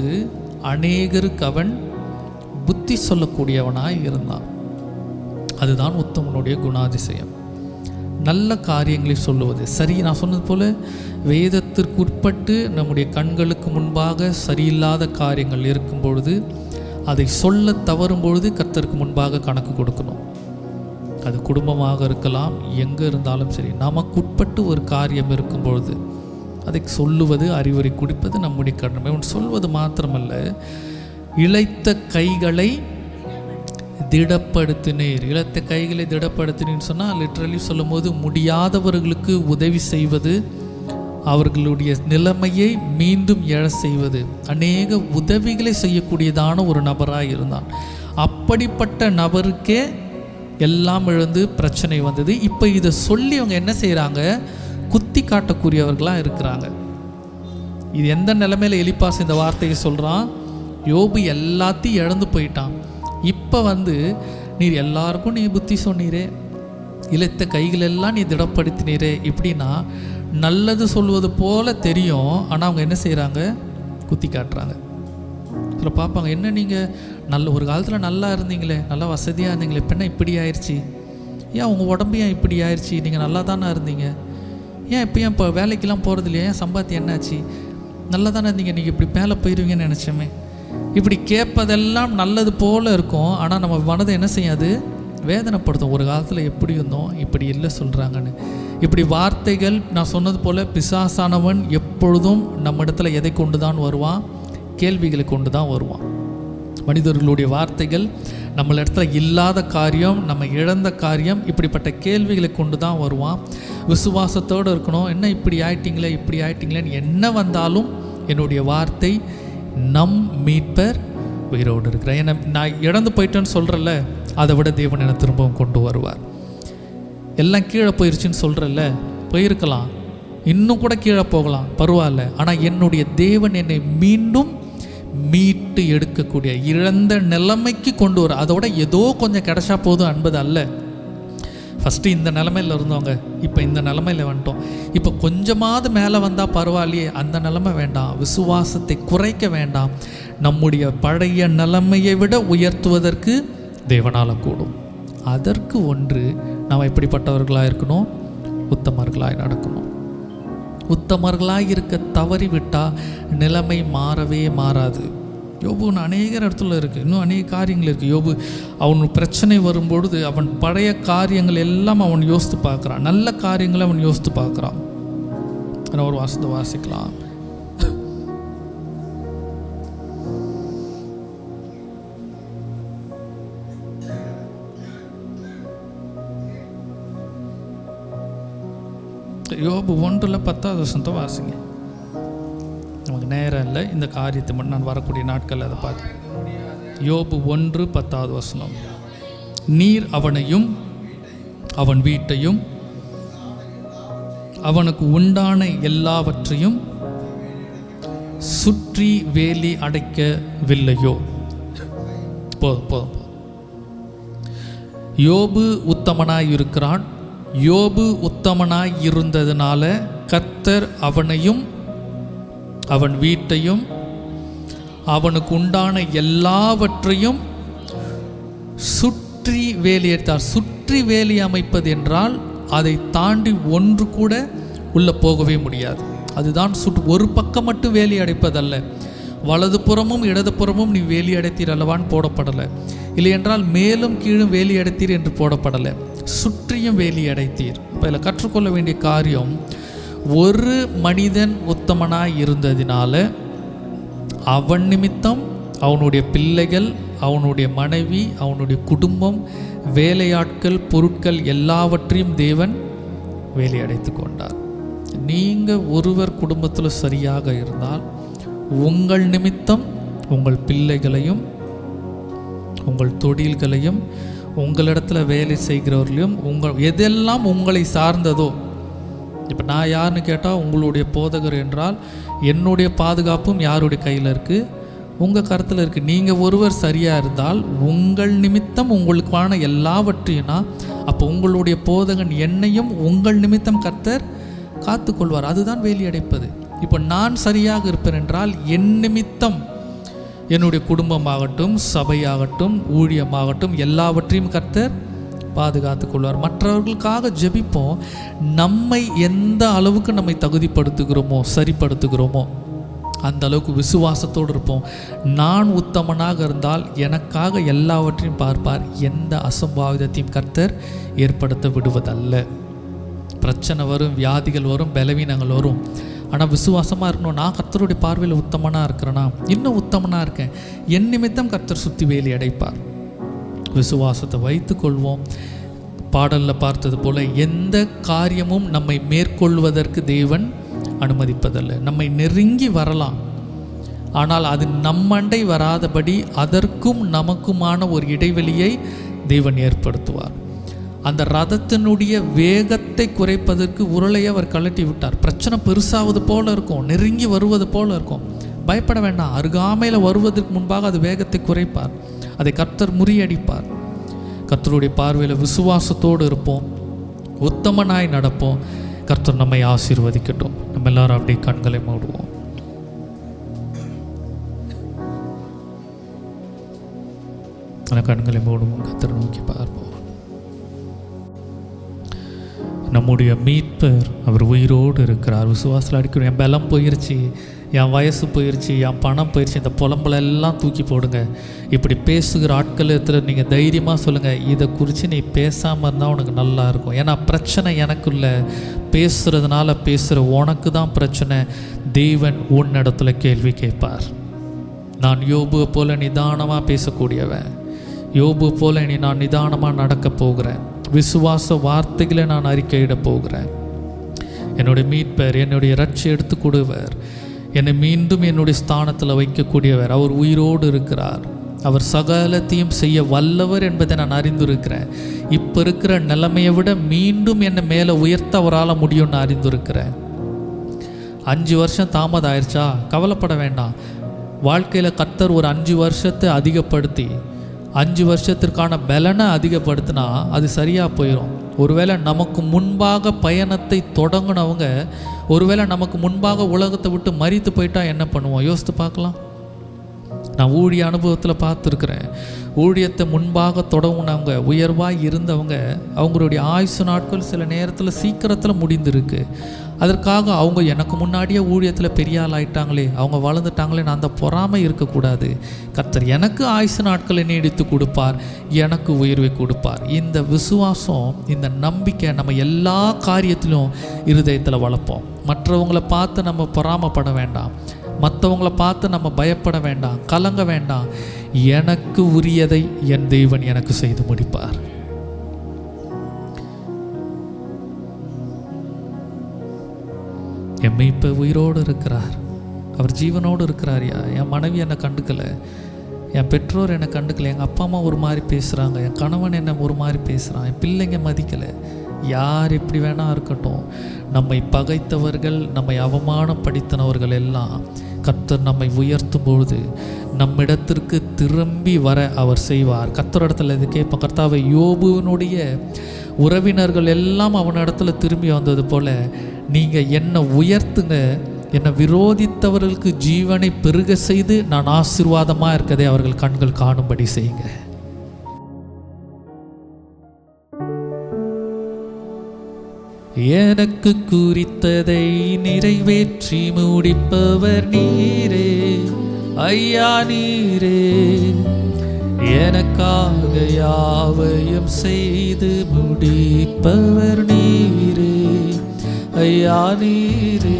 Speaker 3: அநேகருக்கு அவன் புத்தி சொல்லக்கூடியவனாய் இருந்தான். அதுதான் உத்தமனுடைய குணாதிசயம், நல்ல காரியங்களை சொல்லுவது. சரி, நான் சொன்னது போல வேதத்திற்கு உட்பட்டு நம்முடைய கண்களுக்கு முன்பாக சரியில்லாத காரியங்கள் இருக்கும் பொழுது அதை சொல்ல தவறும் பொழுது கர்த்தருக்கு முன்பாக கணக்கு கொடுக்கணும். அது குடும்பமாக இருக்கலாம், எங்கே இருந்தாலும் சரி. நமக்கு உட்பட்டு ஒரு காரியம் இருக்கும் பொழுது அதை சொல்லுவது, அறிவுரை கொடுப்பது நம்முடைய கடமை. அவன் சொல்வது மாத்திரமல்ல, இளைத்த கைகளை திடப்படுத்தினீர். இளைத்த கைகளை திடப்படுத்தினீர்னு சொன்னால் லிட்ரலி சொல்லும் போது முடியாதவர்களுக்கு உதவி செய்வது, அவர்களுடைய நிலைமையை மீண்டும் எழ செய்வது, அநேக உதவிகளை செய்யக்கூடியதான ஒரு நபராக இருந்தான். அப்படிப்பட்ட நபருக்கே எல்லாம் இழந்து பிரச்சனை வந்தது. இப்போ இதை சொல்லி அவங்க என்ன செய்கிறாங்க? குத்தி காட்டக்கூடியவர்களாக இருக்கிறாங்க. இது எந்த நிலைமையில் எலிப்பாஸ் இந்த வார்த்தையை சொல்கிறான்? யோபு எல்லாத்தையும் இழந்து போயிட்டான். இப்போ நீர் எல்லாருக்கும் நீ புத்தி சொன்னீரே, இளைத்த கைகளெல்லாம் நீ திடப்படுத்தினீரே. இப்படின்னா நல்லது சொல்வது போல தெரியும், ஆனால் அவங்க என்ன செய்கிறாங்க? குத்தி காட்டுறாங்க. அதில் பார்ப்பாங்க, என்ன நீங்கள் ஒரு காலத்தில் நல்லா இருந்தீங்களே, நல்லா வசதியாக இருந்தீங்களே, இப்போ என்ன இப்படி ஆயிடுச்சு? ஏன் உங்கள் உடம்பு ஏன் இப்படி ஆயிடுச்சு? நீங்கள் நல்லா தானே இருந்தீங்க, ஏன் இப்போ வேலைக்கெல்லாம் போகிறது இல்லையா? ஏன் சம்பாத்தியம் என்னாச்சு? நல்லா தானே இருந்தீங்க, நீங்கள் இப்படி மேலே போயிடுவீங்கன்னு நினச்சோமே. இப்படி கேட்பதெல்லாம் நல்லது போல் இருக்கும், ஆனால் நம்ம மனதை என்ன செய்யாது? வேதனைப்படுத்தும். ஒரு காலத்தில் எப்படி இருந்தோம், இப்படி இல்லை சொல்கிறாங்கன்னு. இப்படி வார்த்தைகள், நான் சொன்னது போல் பிசாசானவன் எப்பொழுதும் நம்ம இடத்துல எதை கொண்டு தான் வருவான்? கேள்விகளை கொண்டு தான் வருவான். மனிதர்களுடைய வார்த்தைகள் நம்ம இடத்துல இல்லாத காரியம், நம்ம இழந்த காரியம், இப்படிப்பட்ட கேள்விகளை கொண்டு தான் வருவான். விசுவாசத்தோடு இருக்கணும். என்ன இப்படி ஆயிட்டீங்களே, இப்படி ஆயிட்டீங்களேன்னு என்ன வந்தாலும் என்னுடைய வார்த்தை, நம் மீட்பர் உயிரோடு இருக்கிறேன். ஏன்னா நான் இழந்து போயிட்டேன்னு சொல்கிறல்ல, அதை விட தேவன் என்னை திரும்பவும் கொண்டு வருவார். எல்லாம் கீழே போயிடுச்சுன்னு சொல்கிறல்ல, போயிருக்கலாம், இன்னும் கூட கீழே போகலாம், பரவாயில்ல. ஆனால் என்னுடைய தேவன் என்னை மீண்டும் மீட்டு எடுக்கக்கூடிய, இழந்த நிலைமைக்கு கொண்டு வர. அதோட ஏதோ கொஞ்சம் கிடைச்சா போதும் என்பது அல்ல. ஃபஸ்ட்டு இந்த நிலமையில் இருந்தவங்க இப்போ இந்த நிலமையில் வந்துட்டோம், இப்போ கொஞ்சமாவது மேலே வந்தால் பரவாயில்லையே, அந்த நிலைமை வேண்டாம். விசுவாசத்தை குறைக்க வேண்டாம். நம்முடைய பழைய நிலைமையை விட உயர்த்துவதற்கு தேவனால் கூடும். அதற்கு ஒன்று, நாம் எப்படிப்பட்டவர்களாக இருக்கணும்? உத்தமர்களாய் நடக்கணும். உத்தமர்களாக இருக்க தவறிவிட்டால் நிலைமை மாறவே மாறாது. யோபுன்னு அநேக இடத்துல இருக்குது, இன்னும் அநேக காரியங்கள் இருக்குது. யோபு அவனுக்கு பிரச்சனை வரும்பொழுது அவன் பழைய காரியங்கள் எல்லாம் அவன் யோசித்து பார்க்குறான், நல்ல காரியங்களை அவன் யோசித்து பார்க்குறான். ஆனால் ஒரு வாசத்தை வாசிக்கலாம். யோபு 1:10 வாசிங்க. நமக்கு நேரம் இல்லை, இந்த காரியத்தை மட்டும் நான் வரக்கூடிய நாட்கள் அதை பார்த்து. யோபு 1:10. நீர் அவனையும் அவன் வீட்டையும் அவனுக்கு உண்டான எல்லாவற்றையும் சுற்றி வேலி அடைக்கவில்லையோ? போதும். யோபு உத்தமனாய் இருக்கிறான். யோபு உத்தமனாய் இருந்ததுனால கர்த்தர் அவனையும் அவன் வீட்டையும் அவனுக்கு உண்டான எல்லாவற்றையும் சுற்றி வேலியடைத்தார். சுற்றி வேலி அமைப்பது என்றால் அதை தாண்டி ஒன்று கூட உள்ளே போகவே முடியாது. அதுதான் ஒரு பக்கம் மட்டும் வேலி அடைப்பதல்ல, வலது புறமும் இடது புறமும் நீ வேலி அடைத்தீர் அல்லவான்னு போடப்படலை. இல்லை என்றால் மேலும் கீழும் வேலி அடைத்தீர் என்று போடப்படலை, சுற்றியும் வேலி அடைத்தீர். இப்போ இதில் கற்றுக்கொள்ள வேண்டிய காரியம், ஒரு மனிதன் உத்தமனாய் இருந்ததினால அவன் நிமித்தம் அவனுடைய பிள்ளைகள், அவனுடைய மனைவி, அவனுடைய குடும்பம், வேலையாட்கள், பொருட்கள் எல்லாவற்றையும் தேவன் வேலி அடைத்து கொண்டார். நீங்கள் ஒருவர் குடும்பத்தில் சரியாக இருந்தால் உங்கள் நிமித்தம் உங்கள் பிள்ளைகளையும் உங்கள் தொழில்களையும் உங்களிடத்தில் வேலை செய்கிறவர்களையும் எதெல்லாம் உங்களை சார்ந்ததோ, இப்போ நான் யாருன்னு கேட்டால் உங்களுடைய போதகர் என்றால் என்னுடைய பாதுகாப்பும் யாருடைய கையில் இருக்குது? உங்கள் கருத்தில் இருக்குது. நீங்கள் ஒருவர் சரியாக இருந்தால் உங்கள் நிமித்தம் உங்களுக்கான எல்லாவற்றையும்னா அப்போ உங்களுடைய போதகன் என்னையும் உங்கள் நிமித்தம் கர்த்தர் காத்துக்கொள்வார். அதுதான் வேலி அடைப்பது. இப்போ நான் சரியாக இருப்பேன் என்றால் என் நிமித்தம் என்னுடைய குடும்பமாகட்டும், சபையாகட்டும், ஊழியமாகட்டும் எல்லாவற்றையும் கர்த்தர் பாதுகாத்து கொள்வார். மற்றவர்களுக்காக ஜெபிப்போம். நம்மை எந்த அளவுக்கு நம்மை தகுதிப்படுத்துகிறோமோ, சரிப்படுத்துகிறோமோ அந்த அளவுக்கு விசுவாசத்தோடு இருப்போம். நான் உத்தமனாக இருந்தால் எனக்காக எல்லாவற்றையும் பார்ப்பார். எந்த அசம்பாவிதத்தையும் கர்த்தர் ஏற்படுத்த விடுவதல்ல. பிரச்சனை வரும், வியாதிகள் வரும், பலவீனங்கள் வரும். ஆனால் விசுவாசமாக இருக்கணும். நான் கர்த்தருடைய பார்வையில் உத்தமனாக இருக்கிறேன்னா, இன்னும் உத்தமனாக இருக்கேன், என் நிமித்தம் கர்த்தர் சுற்றி வேலி அடைப்பார். விசுவாசத்தை வைத்து கொள்வோம். பாடலில் பார்த்தது போல் எந்த காரியமும் நம்மை மேற்கொள்வதற்கு தேவன் அனுமதிப்பதல்ல. நம்மை நெருங்கி வரலாம், ஆனால் அது நம்மண்டை வராதபடி அதற்கும் நமக்குமான ஒரு இடைவெளியை தேவன் ஏற்படுத்துவார். அந்த ரதத்தினுடைய வேகத்தை குறைப்பதற்கு உருளையை அவர் கழட்டி விட்டார். பிரச்சனை பெருசாவது போல் இருக்கும், நெருங்கி வருவது போல் இருக்கும். பயப்பட வேண்டாம். அருகாமையில் வருவதற்கு முன்பாக அது வேகத்தை குறைப்பார். அதை கர்த்தர் முறியடிப்பார். கர்த்தருடைய பார்வையில் விசுவாசத்தோடு இருப்போம், உத்தமனாய் நடப்போம். கர்த்தர் நம்மை ஆசீர்வதிக்கட்டும். நம்ம எல்லாரும் அப்படியே கண்களை மூடுவோம். கண்களை மூடுவோம், கர்த்தரை நோக்கி பார்ப்போம். நம்முடைய மீட்பர் அவர் உயிரோடு இருக்கிறார். விசுவாசத்தில் அடிக்கணும். என் பலம் போயிடுச்சு, என் வயசு போயிடுச்சு, என் பணம் போயிடுச்சு, இந்த புலம்பலெல்லாம் தூக்கி போடுங்க. இப்படி பேசுகிற ஆட்கள் இடத்துல நீங்கள் தைரியமாக சொல்லுங்கள், இதை குறித்து நீ பேசாமல் இருந்தால் உனக்கு நல்லா இருக்கும். ஏன்னா பிரச்சனை எனக்குள்ள, பேசுகிறதுனால பேசுகிற உனக்கு தான் பிரச்சனை. தேவன் உன்னிடத்துல கேள்வி கேட்பார். நான் யோபுவை போல் நிதானமாக பேசக்கூடியவன், யோபு போல் நான் நிதானமாக நடக்க போகிறேன். விசுவாச வார்த்தைகளை நான் அறிக்கையிட போகிறேன். என்னுடைய மீட்பர், என்னுடைய ரட்சி எடுத்து கொடுவர், என்னை மீண்டும் என்னுடைய ஸ்தானத்தில் வைக்கக்கூடியவர். அவர் உயிரோடு இருக்கிறார். அவர் சகலத்தையும் செய்ய வல்லவர் என்பதை நான் அறிந்திருக்கிறேன். இப்போ இருக்கிற நிலைமையை விட மீண்டும் என்னை மேலே உயர்த்த அவரால் முடியும்னு அறிந்திருக்கிறேன். 5 வருஷம் தாமதம் ஆயிடுச்சா, கவலைப்பட வேண்டாம். வாழ்க்கையில் கர்த்தர் ஒரு 5 வருஷத்தை அதிகப்படுத்தி 5 வருஷத்திற்கான பலனை அதிகப்படுத்தினா அது சரியாக போயிடும். ஒருவேளை நமக்கு முன்பாக பயணத்தை தொடங்கினவங்க ஒருவேளை நமக்கு முன்பாக உலகத்தை விட்டு மரித்து போயிட்டா என்ன பண்ணுவோம்? யோசித்து பார்க்கலாம். நான் ஊழிய அனுபவத்தில் பார்த்துருக்குறேன். ஊழியத்தை முன்பாக தொடங்கினவங்க, உயர்வாக இருந்தவங்க, அவங்களுடைய ஆயுசு நாட்கள் சில நேரத்தில் சீக்கிரத்தில் முடிந்திருக்கு. அதற்காக அவங்க எனக்கு முன்னாடியே ஊழியத்தில் பெரிய ஆள் ஆயிட்டாங்களே, அவங்க வளர்ந்துட்டாங்களேன்னு அந்த பொறாமை இருக்கக்கூடாது. கர்த்தர் எனக்கு ஆயுசு நாட்களை நீடித்து கொடுப்பார், எனக்கு உயர்வை கொடுப்பார். இந்த விசுவாசம், இந்த நம்பிக்கை நம்ம எல்லா காரியத்திலும் இருதயத்தில் வளர்ப்போம். மற்றவங்களை பார்த்து நம்ம பொறாமைப்பட வேண்டாம், மற்றவங்களை பார்த்து நம்ம பயப்பட வேண்டாம், கலங்க வேண்டாம். எனக்கு உரியதை என் தேவன் எனக்கு செய்து முடிப்பார். என் மேய்ப்பர் உயிரோடு இருக்கிறார், அவர் ஜீவனோடு இருக்கிறாரியா. என் மனைவி என்னை கண்டுக்கலை, என் பெற்றோர் என்னை கண்டுக்கலை, எங்கள் அப்பா அம்மா ஒரு மாதிரி பேசுகிறாங்க, என் கணவன் என்னை ஒரு மாதிரி பேசுகிறான், என் பிள்ளைங்க மதிக்கலை. யார் எப்படி வேணால் இருக்கட்டும், நம்மை பகைத்தவர்கள், நம்மை அவமானப்படுத்தினவர்கள் எல்லாம் கர்த்தர் நம்மை உயர்த்தும் பொழுது நம்மிடத்திற்கு திரும்பி வர அவர் செய்வார். கர்த்தரிடத்தில் இது கேட்போம். கர்த்தாவை, யோபுவினுடைய உறவினர்கள் எல்லாம் அவனிடத்துல திரும்பி வந்தது போல நீங்கள் என்னை உயர்த்துங்க, என்னை விரோதித்தவர்களுக்கு ஜீவனை பெருக செய்து நான் ஆசீர்வாதமாக இருக்கதை அவர்கள் கண்கள் காணும்படி செய்யுங்க. எனக்கு குறித்ததை நிறைவேற்றி முடிப்பவர் நீரே ஐயா, நீரே எனக்காக யாவையும் செய்து முடிப்பவர் நீரே ஐயா, நீரே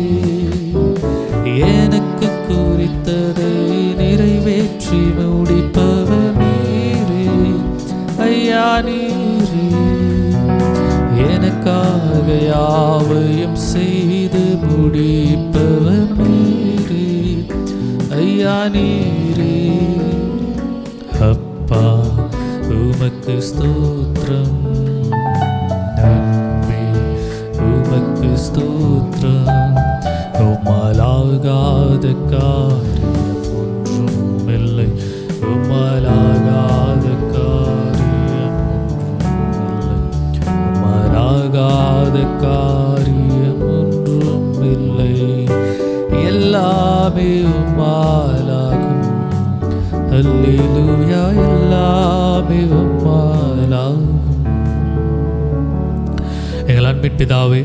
Speaker 3: எனக்கு குறித்ததை நிறைவேற்றி முடிப்பவர் நீரே ஐயா, நீரே எனக்காக யாவையும் செய்து முடிப்பவர் நீரே ஐயா, நீரே. அப்பா உமக்கு ஸ்தோத்திரம், நன்றி உமக்கு ஸ்தோத்திரம். உம்மாலாகாத காரியம் ஒன்றும் இல்லை, உம்மாலாகாத காரியம் ஆகாத காரியம் ஒன்றும் இல்லை, எல்லாமே உம்மாலாகும். அல்லேலூயா, எல்லாமே உம்மாலாகும். எங்கள் அன்பின் பிதாவே,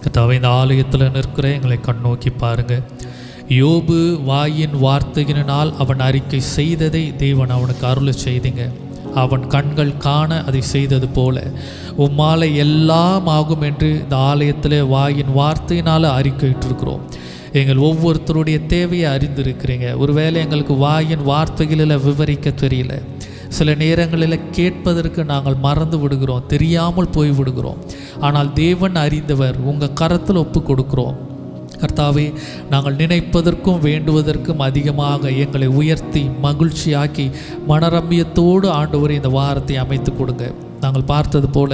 Speaker 3: கர்த்தாவே, இந்த ஆலயத்தில் நிற்கிற எங்களை கண்ணோக்கி பாருங்க. யோபு வாயின் வார்த்தையினால் அவன் அறிக்கை செய்ததை தேவன் அவனுக்கு அருள் செய்தீங்க. அவன் கண்கள் காண அதை செய்தது போல உம்மாலை எல்லாம் ஆகும் என்று இந்த ஆலயத்தில் வாயின் வார்த்தையினால் அறிக்கையிட்டிருக்கிறோம். எங்கள் ஒவ்வொருத்தருடைய தேவையை அறிந்திருக்கிறீங்க. ஒருவேளை எங்களுக்கு வாயின் வார்த்தைகளில் விவரிக்க தெரியல, சில நேரங்களில் கேட்பதற்கு நாங்கள் மறந்து விடுகிறோம், தெரியாமல் போய் விடுகிறோம். ஆனால் தேவன் அறிந்தவர், உங்கள் கரத்தில் ஒப்பு கொடுக்கிறோம். கர்த்தாவே, நாங்கள் நினைப்பதற்கும் வேண்டுவதற்கும் அதிகமாக எங்களை உயர்த்தி மகிழ்ச்சியாக்கி மனரம்பியத்தோடு ஆண்டவரே இந்த வாரத்தை அமைத்து கொடுங்க. நாங்கள் பார்த்தது போல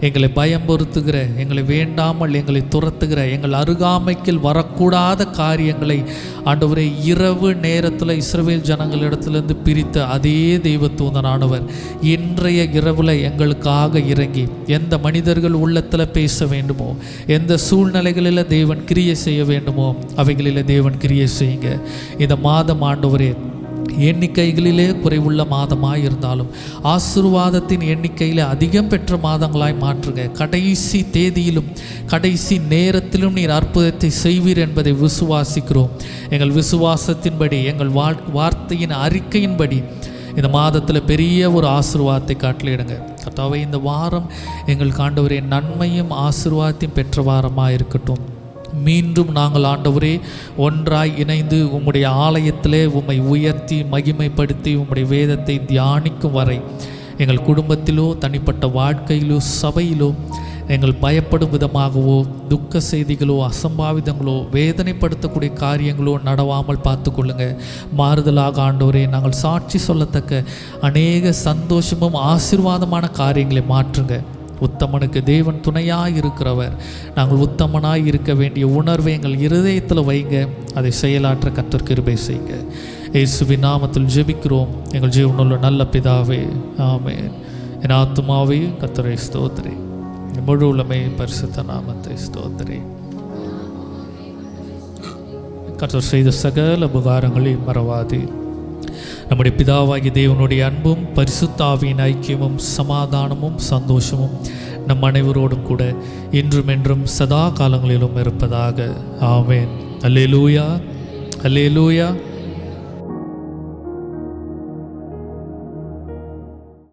Speaker 3: எங்களை பயம்பொறுத்துகிற, எங்களை வேண்டாமல் எங்களை துரத்துகிற, எங்கள் அருகாமைக்கில் வரக்கூடாத காரியங்களை ஆண்டவரே இரவு நேரத்தில் இஸ்ரவேல் ஜனங்களிடத்திலிருந்து பிரித்த அதே தெய்வத்தூதனானவர் இன்றைய இரவில் எங்களுக்காக இறங்கி எந்த மனிதர்கள் உள்ளத்தில் பேச வேண்டுமோ, எந்த சூழ்நிலைகளில் தேவன் கிரியை செய்ய வேண்டுமோ அவைகளில் தேவன் கிரியை செய்யுங்க. இந்த மாதம் ஆண்டவரே எண்ணிக்கைகளிலே குறைவுள்ள மாதமாய் இருந்தாலும் ஆசீர்வாதத்தின் எண்ணிக்கையில் அதிகம் பெற்ற மாதங்களாய் மாற்றுங்க. கடைசி தேதியிலும் கடைசி நேரத்திலும் நீர் அற்புதத்தை செய்வீர் என்பதை விசுவாசிக்கிறோம். எங்கள் விசுவாசத்தின்படி, எங்கள் வார்த்தையின் அறிக்கையின்படி இந்த மாதத்தில் பெரிய ஒரு ஆசீர்வாதத்தை காட்டலிடுங்க. கர்த்தாவே, இந்த வாரம் எங்கள் ஆண்டவரே நன்மையும் ஆசீர்வாதத்தையும் பெற்ற வாரமாக இருக்கட்டும். மீண்டும் நாங்கள் ஆண்டவரே ஒன்றாய் இணைந்து உம்முடைய ஆலயத்திலே உம்மை உயர்த்தி மகிமைப்படுத்தி உம்முடைய வேதத்தை தியானிக்கும் வரை எங்கள் குடும்பத்திலோ தனிப்பட்ட வாழ்க்கையிலோ சபையிலோ எங்கள் பயப்படும் விதமாகவோ துக்க செய்திகளோ அசம்பாவிதங்களோ வேதனைப்படுத்தக்கூடிய காரியங்களோ நடவாமல் பார்த்து கொள்ளுங்க. மாறுதலாக ஆண்டவரே நாங்கள் சாட்சி சொல்லத்தக்க அநேக சந்தோஷமும் ஆசீர்வாதமான காரியங்களை மாற்றுங்க. உத்தமனுக்கு தேவன் துணையாக இருக்கிறவர். நாங்கள் உத்தமனாய் இருக்க வேண்டிய உணர்வை எங்கள் இருதயத்தில் வைங்க. அதை செயலாற்ற கர்த்தர் கிருபை செய்யுங்க. இயேசுவின் நாமத்தில் ஜெபிக்கிறோம் எங்கள் ஜீவனுள்ள நல்ல பிதாவே, ஆமென். என் ஆத்துமாவே கர்த்தரை ஸ்தோத்திரி, முழு உலமை பரிசுத்த நாமத்தை ஸ்தோத்திரி. கர்த்தர் செய்த சகல உபகாரங்களை மறவாது. நம்முடைய பிதாவாகிய தேவனுடைய அன்பும் பரிசுத்தாவியின் ஐக்கியமும் சமாதானமும் சந்தோஷமும் நம் அனைவரோடும் கூட இன்றும் என்றும் சதா காலங்களிலும் இருப்பதாக. ஆமென். அல்லேலூயா, அல்லேலூயா.